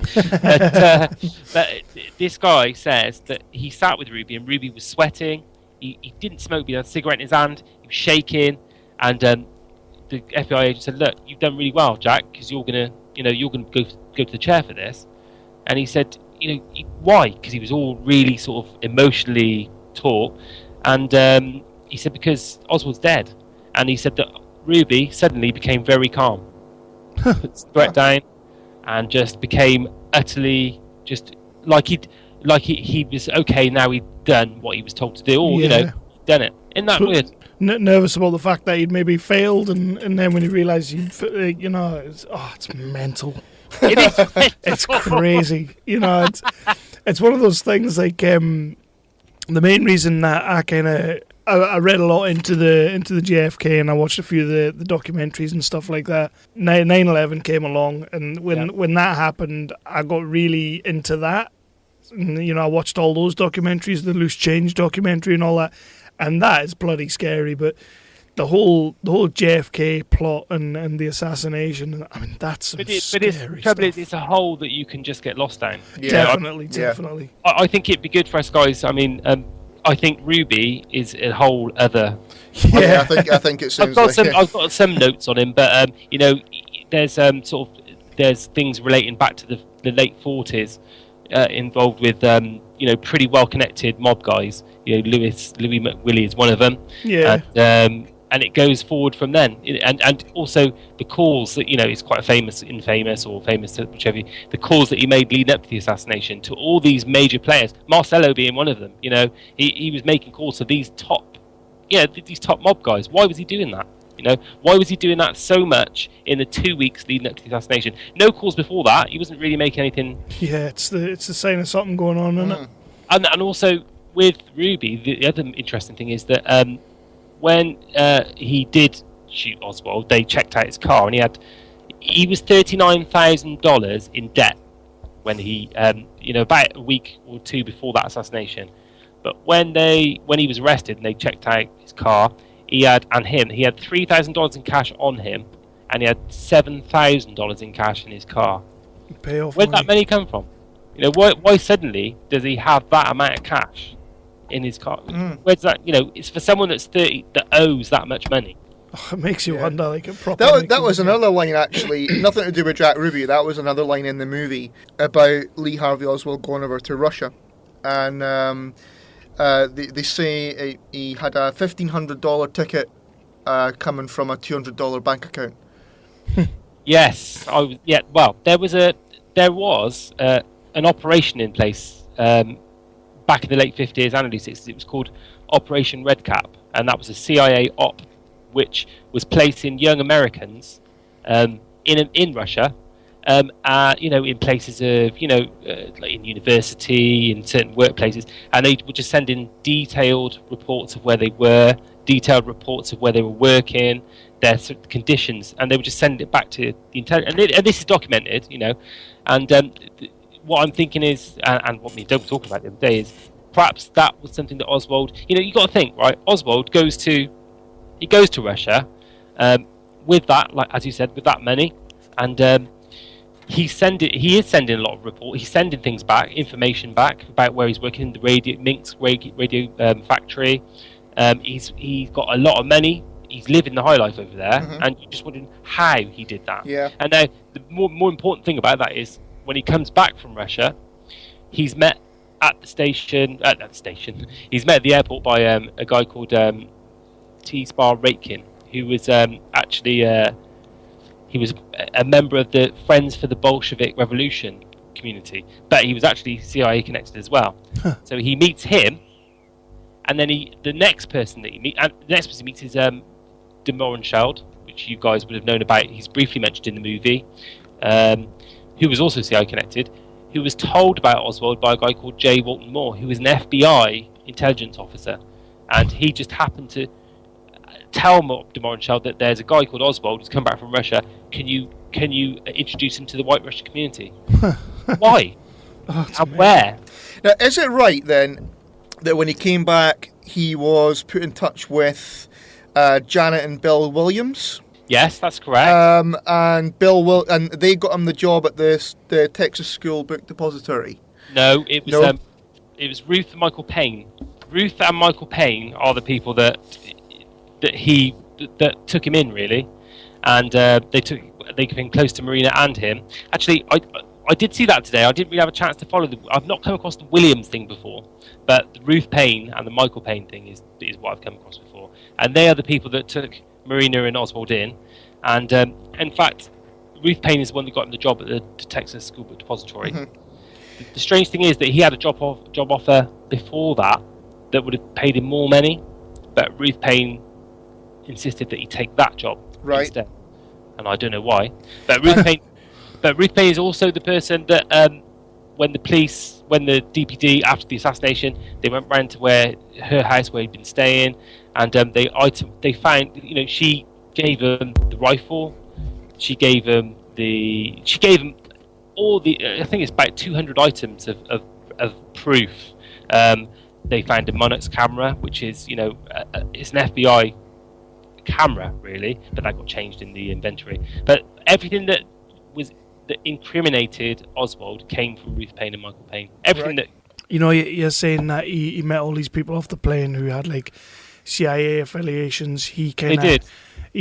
But this guy says that he sat with Ruby, and Ruby was sweating. He didn't smoke, but he had a cigarette in his hand. He was shaking, and the FBI agent said, "Look, you've done really well, Jack, because you're gonna go to the chair for this." And he said, why? Because he was all really sort of emotionally taut, and he said because Oswald's dead, and he said that Ruby suddenly became very calm, put the threat down, and just became utterly just like he was okay. Now he'd done what he was told to do, or he'd done it. Isn't that weird?
Nervous about the fact that he'd maybe failed, and then when he realised it's mental.
It is.
It's crazy. It's one of those things like the main reason that I read a lot into the JFK, and I watched a few of the documentaries and stuff like that. 9/11 came along, and when that happened, I got really into that. And, I watched all those documentaries, the Loose Change documentary and all that, and that is bloody scary. But the whole JFK plot and the assassination, I mean, that's some scary stuff.
It's a hole that you can just get lost down.
Yeah. Definitely.
I think it'd be good for us guys. I mean, I think Ruby is a whole other.
Yeah, I think it seems.
I've got some notes on him, but there's things relating back to the late 40s involved with pretty well connected mob guys. Louis McWillie is one of them.
Yeah.
And it goes forward from then, and also the calls that he's quite infamous, or famous, whichever. The calls that he made leading up to the assassination to all these major players, Marcello being one of them. He was making calls to these top mob guys. Why was he doing that? Why was he doing that so much in the 2 weeks leading up to the assassination? No calls before that. He wasn't really making anything.
Yeah, it's the sign of something going on, isn't it?
And also, with Ruby, the other interesting thing is that when he did shoot Oswald, they checked out his car, and he was $39,000 in debt when he, about a week or two before that assassination. But when he was arrested and they checked out his car, he had $3,000 in cash on him, and he had $7,000 in cash in his car.
Payoff.
Where'd that money come from? Why suddenly does he have that amount of cash in his car? Where's that? It's for someone that's 30 that owes that much money.
Oh, it makes you wonder, like a proper.
That was another line, actually, nothing to do with Jack Ruby. That was another line in the movie about Lee Harvey Oswald going over to Russia, and they say he had a $1,500 ticket coming from a $200 bank account.
Yes, Well, there was an operation in place back in the late 50s and early 60s. It was called Operation Red Cap, and that was a CIA op which was placing young Americans in Russia, in places of like in university, in certain workplaces, and they would just send in detailed reports of where they were, detailed reports of where they were working, their sort of conditions, and they would just send it back to the intelligence. And this is documented, and what I'm thinking is, and what me and Doug were talking about the other day is, perhaps that was something that Oswald, you got to think, right? Oswald goes to Russia with that, like as you said, with that money, and he is sending a lot of reports. He's sending things back, information back about where he's working in the Minsk radio factory. He's got a lot of money. He's living the high life over there, and you're just wondering how he did that.
Yeah.
And now the more important thing about that is when he comes back from Russia, he's met at the station. He's met at the airport by a guy called T-Spar Raitkin, who was actually he was a member of the Friends for the Bolshevik Revolution community, but he was actually CIA connected as well. So he meets him, and then the next person he meets is de Mohrenschildt, which you guys would have known about. He's briefly mentioned in the movie, who was also CIA connected, who was told about Oswald by a guy called J. Walton Moore, who was an FBI intelligence officer, and he just happened to tell de Mohrenschildt that there's a guy called Oswald who's come back from Russia. Can you introduce him to the White Russian community? Why? And where?
Now, is it right then that when he came back, he was put in touch with Janet and Bill Williams?
Yes, that's correct.
And they got him the job at the Texas School Book Depository.
No, it was Ruth and Michael Payne. Ruth and Michael Payne are the people that took him in, really, and they came close to Marina and him. Actually, I did see that today. I didn't really have a chance to follow I've not come across the Williams thing before, but the Ruth Payne and the Michael Payne thing is what I've come across before, and they are the people that took Marina and Oswald in, and in fact, Ruth Payne is the one that got him the job at the Texas School Book Depository. The strange thing is that he had a job offer before that would have paid him more money, but Ruth Payne insisted that he take that job instead, and I don't know why. But Ruth Payne is also the person that when the DPD after the assassination, they went round to her house where he'd been staying, and they found, she gave him the rifle, she gave him all the I think it's about 200 items of proof. They found a Monex camera, which is it's an FBI camera, really, but that got changed in the inventory. But everything that incriminated Oswald came from Ruth Payne and Michael Payne. Everything that
you're saying that he met all these people off the plane who had like CIA affiliations. He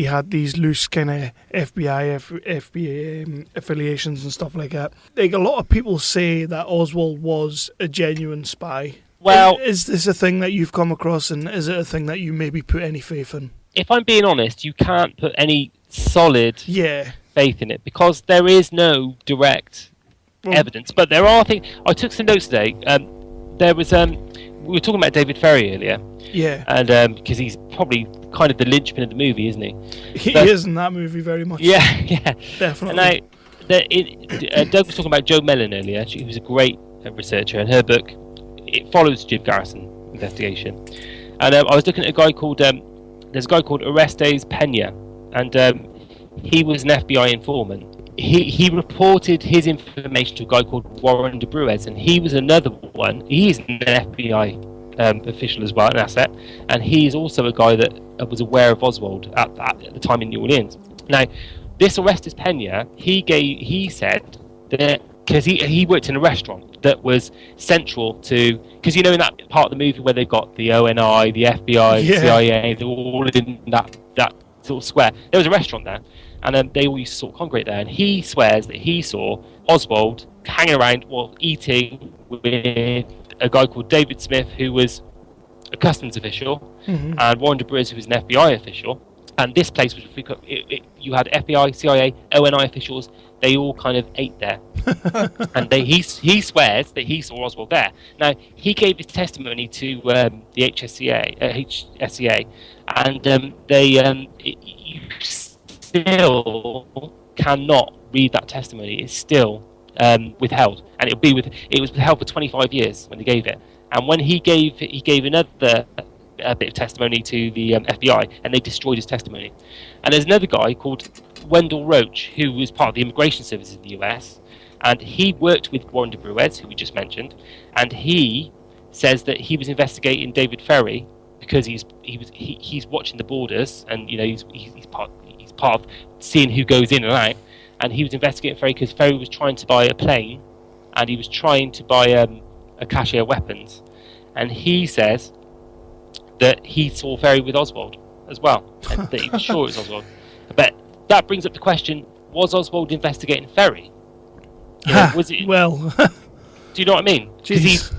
had these loose kind of FBI affiliations and stuff like that. Like, a lot of people say that Oswald was a genuine spy.
Well,
is this a thing that you've come across, and is it a thing that you maybe put any faith in?
If I'm being honest, you can't put any solid faith in it, because there is no direct evidence. But there are things. I took some notes today. There was we were talking about David Ferry earlier.
Yeah.
And because he's probably kind of the linchpin of the movie, isn't he?
He is in that movie very much.
Yeah,
definitely.
And Doug was talking about Jo Mellon earlier. She was a great researcher, and her book, it follows Jim Garrison investigation. And I was looking at a guy called there's a guy called Orestes Pena, and he was an FBI informant. He reported his information to a guy called Warren de Bruez, and he was another one. He's an FBI official as well, an asset, and he's also a guy that was aware of Oswald at the time in New Orleans. Now, this Orestes Pena, he said that because he worked in a restaurant that was central to, because in that part of the movie where they've got the ONI, the FBI, the CIA, they're all in that sort of square. There was a restaurant there, and they all used to sort of congregate there. And he swears that he saw Oswald hanging around while eating with a guy called David Smith, who was a customs official, and Warren de Bruez, who was an FBI official. And this place was you had FBI, CIA, ONI officials. They all kind of ate there, and he swears that he saw Oswald there. Now he gave his testimony to the HSCA, and you still cannot read that testimony. It's still withheld, and it was withheld for 25 years when they gave it. And when he gave another bit of testimony to the FBI, and they destroyed his testimony. And there's another guy called Wendell Roach, who was part of the immigration services in the US, and he worked with Warren de Bruez, who we just mentioned, and he says that he was investigating David Ferry because he's watching the borders, and he's part of seeing who goes in and out, and he was investigating Ferry because Ferry was trying to buy a plane, and he was trying to buy a cache of weapons, and he says that he saw Ferry with Oswald as well, and that he was sure it was Oswald. But that brings up the question: was Oswald investigating Ferry? Was it?
Well,
do you know what I mean? Because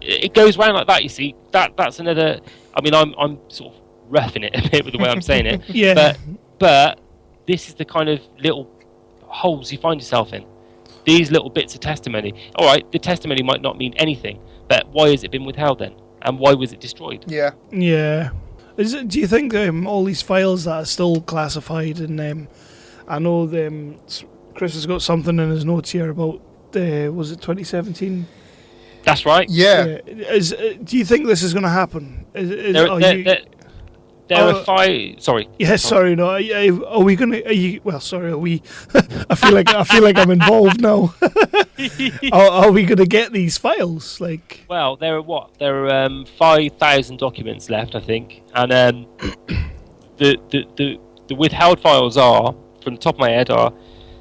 it goes round like that. You see, that's another. I mean, I'm sort of roughing it a bit with the way I'm saying it.
Yeah.
But this is the kind of little holes you find yourself in. These little bits of testimony. All right, the testimony might not mean anything, but why has it been withheld then? And why was it destroyed?
Yeah.
Yeah. Do you think all these files that are still classified, and I know Chris has got something in his notes here about, was it 2017?
That's right.
Yeah.
Do you think this is going to happen?
There are 5. Sorry.
Yeah, sorry. No. Are we going to? Well, sorry. Are we? I feel like I'm involved now. Are we going to get these files?
Well, there are 5,000 documents left, I think, and the withheld files are, from the top of my head, are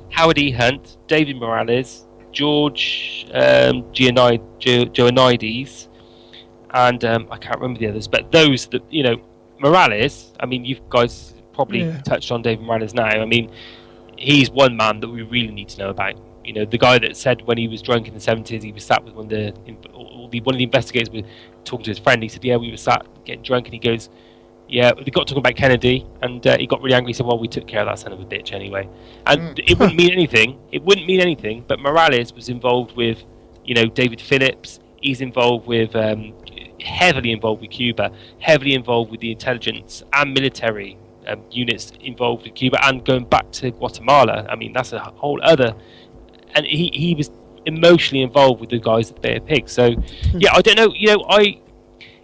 Howard E. Hunt, David Morales, George Joannides, and I can't remember the others, but those that Morales, I mean, you guys probably touched on David Morales now. I mean, he's one man that we really need to know about. The guy that said when he was drunk in the 70s, he was sat with one of the investigators was talking to his friend. He said, "Yeah, we were sat getting drunk," and he goes, "Yeah, they got talking about Kennedy," and he got really angry. He said, "Well, we took care of that son of a bitch anyway." And it wouldn't mean anything. It wouldn't mean anything. But Morales was involved with, David Phillips. He's involved with. Heavily involved with Cuba, heavily involved with the intelligence and military units involved with Cuba, and going back to Guatemala. I mean, that's a whole other. And he was emotionally involved with the guys at Bay of Pigs. So, yeah, I don't know.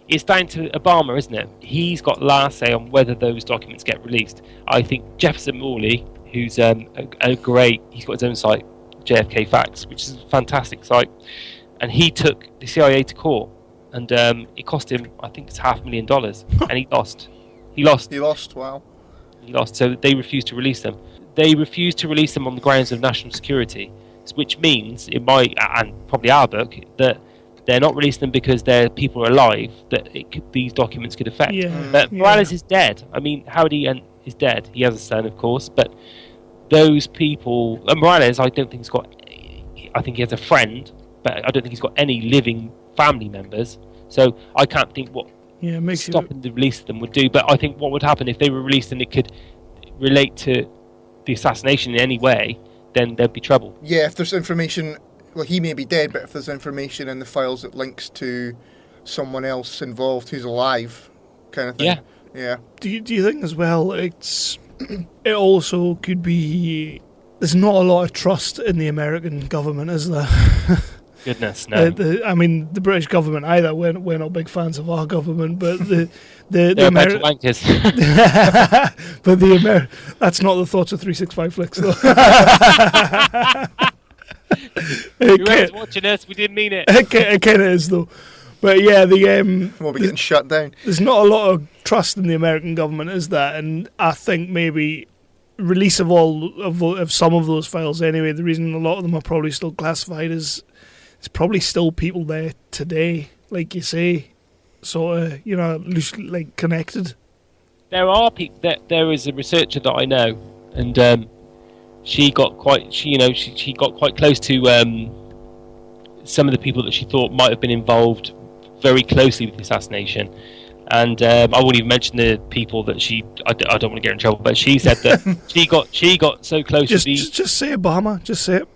It's down to Obama, isn't it? He's got last say on whether those documents get released. I think Jefferson Morley, who's he's got his own site, JFK Facts, which is a fantastic site, and he took the CIA to court. And it cost him, I think it's $500,000, and he lost. He lost.
Wow.
He lost. So they refused to release them. They refused to release them on the grounds of national security, which means, in my and probably our book, that they're not releasing them because their people are alive that these documents could affect. But Morales is dead. I mean, Howard E. is dead. He has a son, of course, but those people, Morales, I don't think he's got. I think he has a friend, but I don't think he's got any living family members, so I can't think what stopping the release of them would do. But I think what would happen if they were released and it could relate to the assassination in any way, then there'd be trouble.
Yeah, if there's information, well, he may be dead, but if there's information in the files that links to someone else involved who's alive, kind of thing. Yeah.
Do you think as well? It also could be. There's not a lot of trust in the American government, is there?
Goodness, no.
I mean, the British government either. We're not big fans of our government, but
They're a bunch of wankers.
but that's not the thoughts of 365 Flicks, though.
Whoever's watching us, we didn't mean it.
It kind of is, though. But yeah,
we'll be getting shut down.
There's not a lot of trust in the American government, is there? And I think maybe release of some of those files anyway. The reason a lot of them are probably still classified is there's probably still people there today, like you say, sort of, loosely, like, connected.
There are people. There is a researcher that I know, and she got quite close to some of the people that she thought might have been involved very closely with the assassination. And I won't even mention the people that I don't want to get in trouble, but she said that she got so close to these.
Just say Obama. Just say it.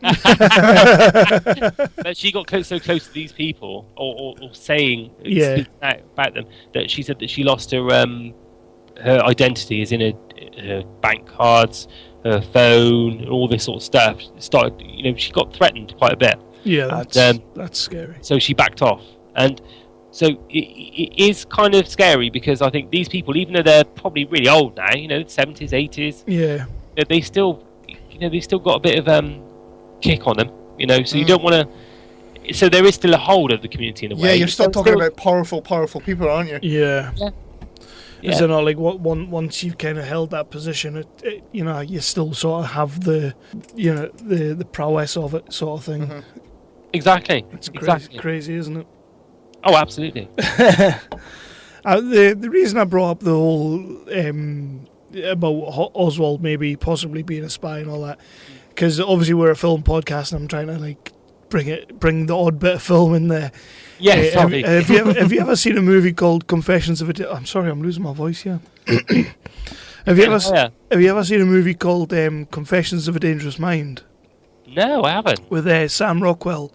That she got so close to these people, or saying speaking out about them, that she said that she lost her identity, as in her bank cards, her phone, and all this sort of stuff. She got threatened quite a bit.
Yeah, that's scary.
So she backed off, and so it is kind of scary, because I think these people, even though they're probably really old now, 70s, 80s, they still got a bit of kick on them, So you don't want to. So there is still a hold of the community in a way.
Yeah, you're still talking about powerful people, aren't you?
Yeah. Is it not like once you've kind of held that position, you still sort of have the prowess of it, sort of thing.
Mm-hmm. Exactly.
It's
exactly
crazy, isn't it?
Oh, absolutely.
The reason I brought up the whole about Oswald possibly being a spy and all that, because obviously we're a film podcast, and I'm trying to bring the odd bit of film in there.
Yes.
Have you ever seen a movie called Confessions of a? I'm sorry, I'm losing my voice here. Have you ever seen a movie called Confessions of a Dangerous Mind?
No, I haven't.
With Sam Rockwell.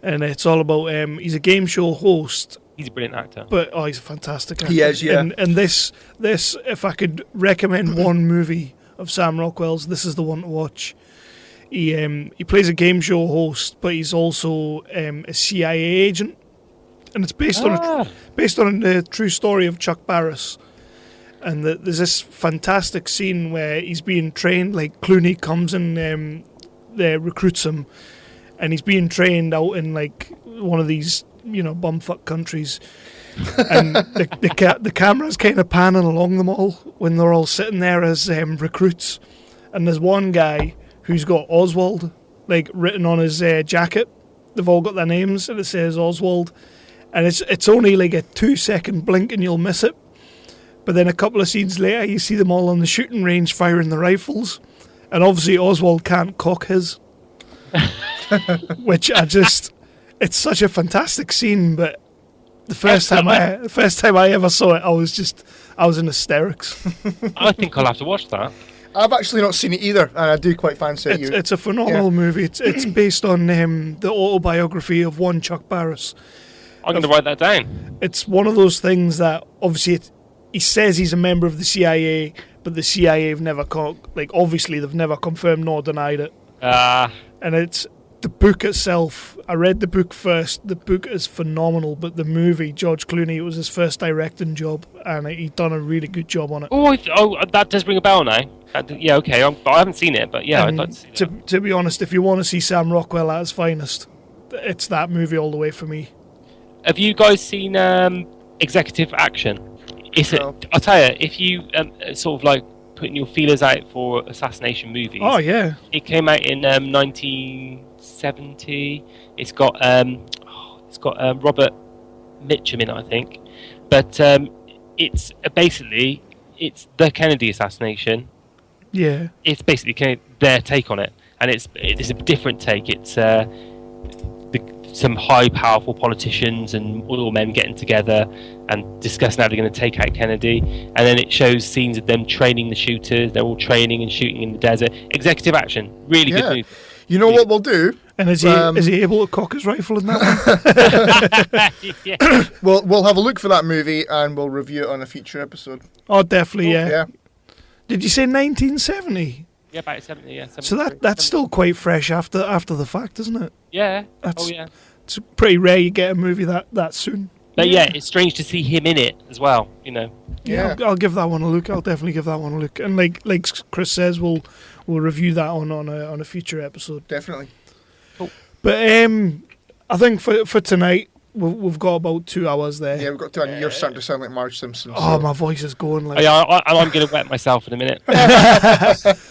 And it's all about he's a game show host.
He's a brilliant actor.
But he's a fantastic actor.
He is, yeah.
And this, if I could recommend one movie of Sam Rockwell's, this is the one to watch. He plays a game show host, but he's also a CIA agent, and it's based on a true story of Chuck Barris. And there's this fantastic scene where he's being trained. Like Clooney comes and recruits him. And he's being trained out in like one of these, bumfuck countries, and the camera's kind of panning along them all when they're all sitting there as recruits. And there's one guy who's got Oswald written on his jacket. They've all got their names, and it says Oswald. And it's only like a 2-second blink, and you'll miss it. But then a couple of scenes later, you see them all on the shooting range firing the rifles, and obviously Oswald can't cock his. Which it's such a fantastic scene, but the first time I ever saw it, I was in hysterics.
I think I'll have to watch that.
I've actually not seen it either, and I do quite fancy it.
It's a phenomenal movie. It's based on the autobiography of one Chuck Barris.
I'm going to write that down.
It's one of those things that obviously he says he's a member of the CIA, but the CIA have never obviously they've never confirmed nor denied it. And it's the book itself. I read the book first. The book is phenomenal, but the movie, George Clooney, it was his first directing job, and he'd done a really good job on it.
Oh, that does ring a bell now. Yeah, okay. I haven't seen it, but yeah, I'd like to see it.
To be honest, if you want to see Sam Rockwell at his finest, it's that movie all the way for me.
Have you guys seen Executive Action?
No.
I'll tell you, if you sort of like putting your feelers out for assassination movies.
Oh yeah. It
came out in 1970. It's got Robert Mitchum in it, I think. But it's basically the Kennedy assassination.
Yeah.
It's basically their take on it, and it's a different take. It's some high, powerful politicians and all men getting together and discussing how they're going to take out Kennedy. And then it shows scenes of them training the shooters. They're all training and shooting in the desert. Executive Action. Really good movie.
You know what we'll do?
And is he able to cock his rifle in that one?
Yeah.
We'll have a look for that movie and we'll review it on a future episode.
Oh, definitely, yeah.
Yeah.
Did you say 1970?
Yeah, about 70. Yeah,
So that's still quite fresh after the fact, isn't it?
Yeah.
That's,
yeah.
It's pretty rare you get a movie that soon.
But yeah, it's strange to see him in it as well.
Yeah, I'll give that one a look. I'll definitely give that one a look. And like Chris says, we'll review that on a future episode.
Definitely.
Cool.
But I think for tonight we've got about 2 hours there.
Yeah, we've got to. And you're starting to sound like Marge Simpson.
Oh, my voice is going like.
Yeah, I'm going to wet myself in a minute.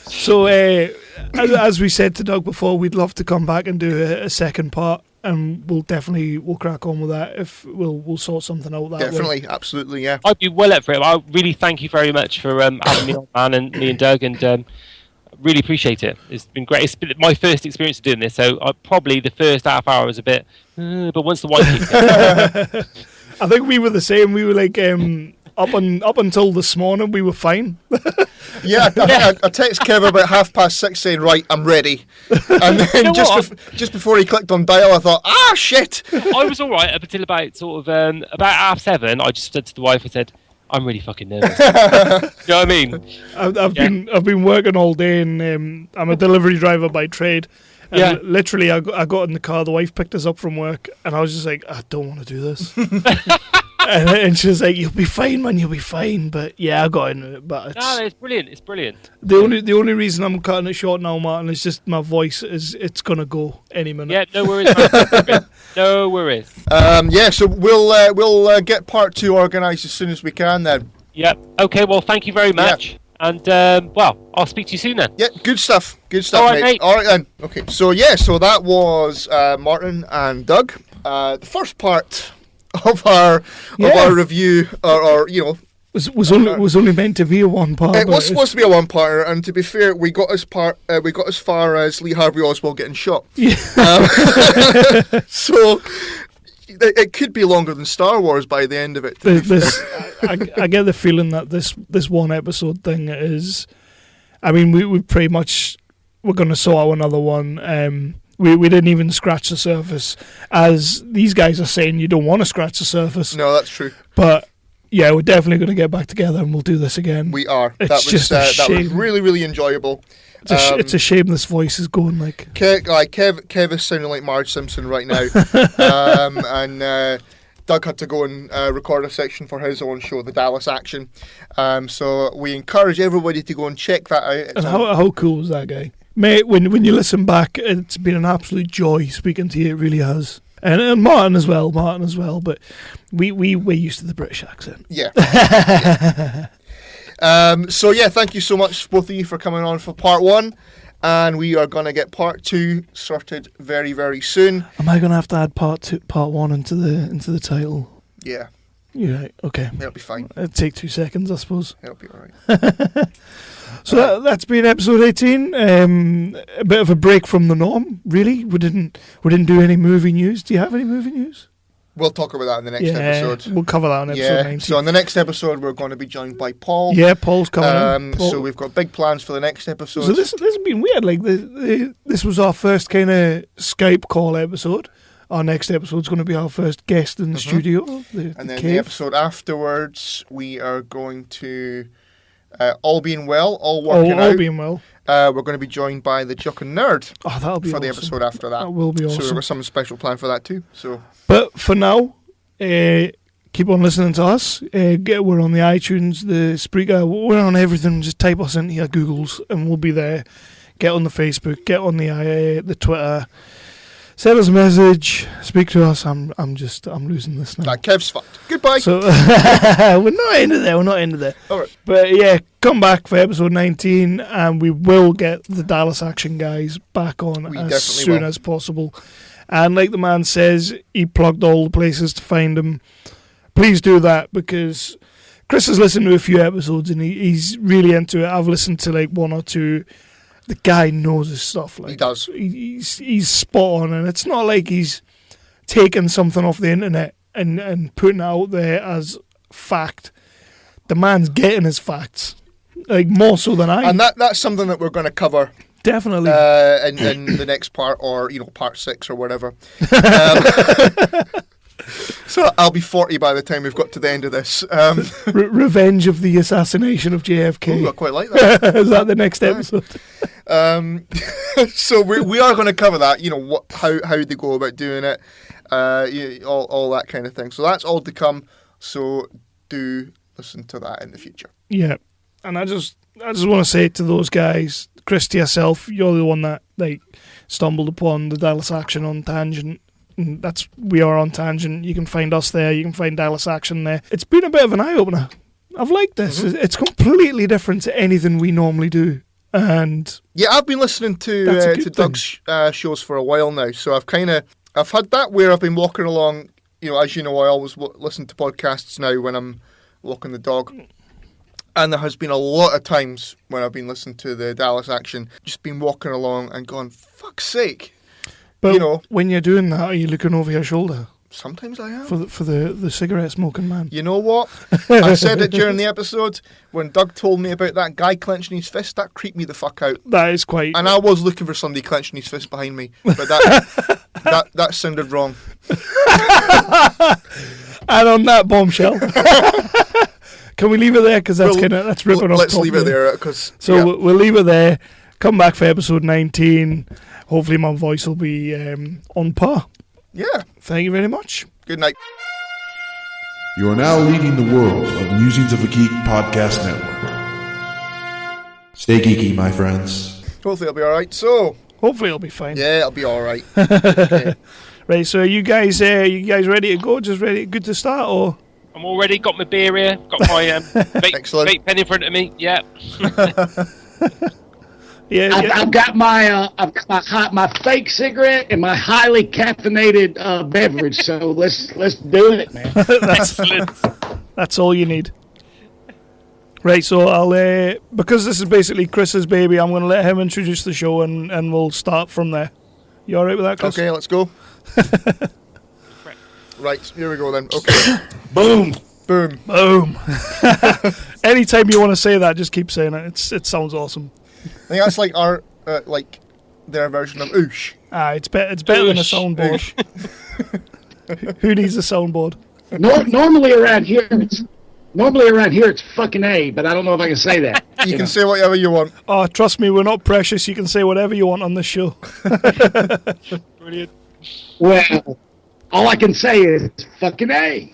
So as we said to Doug before, we'd love to come back and do a second part. And we'll crack on with that if we'll sort something out that
Definitely,
way.
Absolutely, yeah.
I'd be well up for it. I really thank you very much for having me on, man, and me and Doug, and really appreciate it. It's been great. It's been my first experience of doing this, so probably the first half hour was a bit, but once the wife kicked in,
I think we were the same. We were like up until this morning, we were fine.
Yeah, I text Kev about 6:30 saying, right, I'm ready. And then just before he clicked on dial, I thought, shit.
I was all right up until about about 7:30. I just stood to the wife and said, I'm really fucking nervous. You know what I mean?
I've been working all day, and I'm a delivery driver by trade. And literally, I got in the car. The wife picked us up from work, and I was just like, I don't want to do this. And she was like, "You'll be fine, man. You'll be fine." But yeah, I got into it. But
it's brilliant. It's brilliant.
The only reason I'm cutting it short now, Martin, is just my voice it's gonna go any minute.
Yeah, no worries, man. No worries.
So we'll get part 2 organised as soon as we can then.
Yep. Okay. Well, thank you very much. Yeah. And I'll speak to you soon then.
Yeah, good stuff. Good stuff,
all right, mate.
All right then. Okay. So that was Martin and Doug. The first part of our review, or
was only meant to be a one part.
It was supposed to be a one parter, and to be fair, we got as far as Lee Harvey Oswald getting shot. Yeah. So it could be longer than Star Wars by the end of it.
I get the feeling that this one episode thing is. I mean, we pretty much we're going to sort out another one. We didn't even scratch the surface, as these guys are saying you don't want to scratch the surface.
No, that's true.
But yeah, we're definitely going to get back together and we'll do this again.
We are.
That
was really, really enjoyable.
It's a shame this voice is going like...
Kev is sounding like Marge Simpson right now. And Doug had to go and record a section for his own show, The Dallas Action. So we encourage everybody to go and check that out.
And how cool was that guy? Mate, when you listen back, it's been an absolute joy speaking to you. It really has. And Martin as well. But we're used to the British accent.
Yeah. Thank you so much, both of you, for coming on for part 1. And we are going to get part 2 sorted very, very soon.
Am I going to have to add part 1 into the title?
Yeah.
You're right. Okay.
It'll be fine.
It'll take 2 seconds, I suppose.
It'll be all right.
So that's been episode 18. A bit of a break from the norm, really. We didn't do any movie news. Do you have any movie news?
We'll talk about that in the next episode.
We'll cover that on episode 19.
So on the next episode, we're going to be joined by Paul.
Yeah, Paul's coming.
So we've got big plans for the next episode.
So this has been weird. Like this was our first kind of Skype call episode. Our next episode's going to be our first guest in the studio.
And then the episode afterwards, we are going to, all being well, all working out.
All being well.
We're going to be joined by the Jock and Nerd.
Oh, that'll be
for
awesome.
The episode after that.
That will be awesome.
So we've got something special planned for that too.
But for now, keep on listening to us. We're on the iTunes, the Spreaker. We're on everything. Just type us into your Googles and we'll be there. Get on the Facebook. Get on the Twitter. Send us a message. Speak to us. I'm losing this now.
Kev's fucked. Goodbye.
So we're not into there.
All right.
But yeah, come back for episode 19, and we will get the Dallas Action guys back on as soon as possible. And like the man says, he plugged all the places to find them. Please do that, because Chris has listened to a few episodes and he's really into it. I've listened to like 1 or 2. The guy knows his stuff. Like,
he does.
He's spot on, and it's not like he's taking something off the internet and putting it out there as fact. The man's getting his facts, like more so than I.
And that's something that we're going to cover.
Definitely.
In the next part, or part 6 or whatever. So I'll be 40 by the time we've got to the end of this.
Revenge of the assassination of JFK.
Ooh, I quite like that.
Is that the next episode?
So we are going to cover that. You know, how they go about doing it, all that kind of thing. So that's all to come. So do listen to that in the future.
Yeah, and I just want to say to those guys, Chris, to yourself, you're the one that stumbled upon the Dallas Action on Tangent. We are on Tangent. You can find us there. You can find Dallas Action there. It's been a bit of an eye-opener. I've liked this. Mm-hmm. It's completely different to anything we normally do. And
yeah, I've been listening to Doug's shows for a while now. So I've had that where I've been walking along. You know, as you know, I always listen to podcasts now when I'm walking the dog. And there has been a lot of times when I've been listening to the Dallas Action, just been walking along and going, fuck's sake.
But
you know,
when you're doing that, are you looking over your shoulder?
Sometimes I am.
For the cigarette smoking man.
You know what? I said it during the episode when Doug told me about that guy clenching his fist. That creeped me the fuck out.
That is quite.
And I was looking for somebody clenching his fist behind me, but that sounded wrong.
And on that bombshell, can we leave it there? Because that's ripping off.
Let's leave it there.
We'll leave it there. Come back for episode 19. Hopefully my voice will be on par.
Yeah.
Thank you very much.
Good night.
You are now leading the world of Musings of a Geek podcast network. Stay geeky, my friends.
Hopefully it'll be alright. So
hopefully it'll be fine.
Yeah, it'll be alright. Okay.
Right, so are you guys ready to go? Just ready, good to start, or?
I'm all ready. Got my beer here. Got my vape pen in front of me. Yeah.
I've got my fake cigarette and my highly caffeinated beverage. So let's do it, man.
That's all you need. Right, so I'll because this is basically Chris's baby, I'm going to let him introduce the show and we'll start from there. You all right with that, Chris?
Okay, let's go. Right, here we go then. Okay.
Boom.
Anytime you want to say that, just keep saying it. It sounds awesome.
I think that's like our their version of oosh.
It's better than a soundboard. Who needs a soundboard?
Normally around here it's fucking A, but I don't know if I can say that.
You can say whatever you want.
Oh, trust me, we're not precious. You can say whatever you want on this show.
Brilliant.
Well, all I can say is fucking A.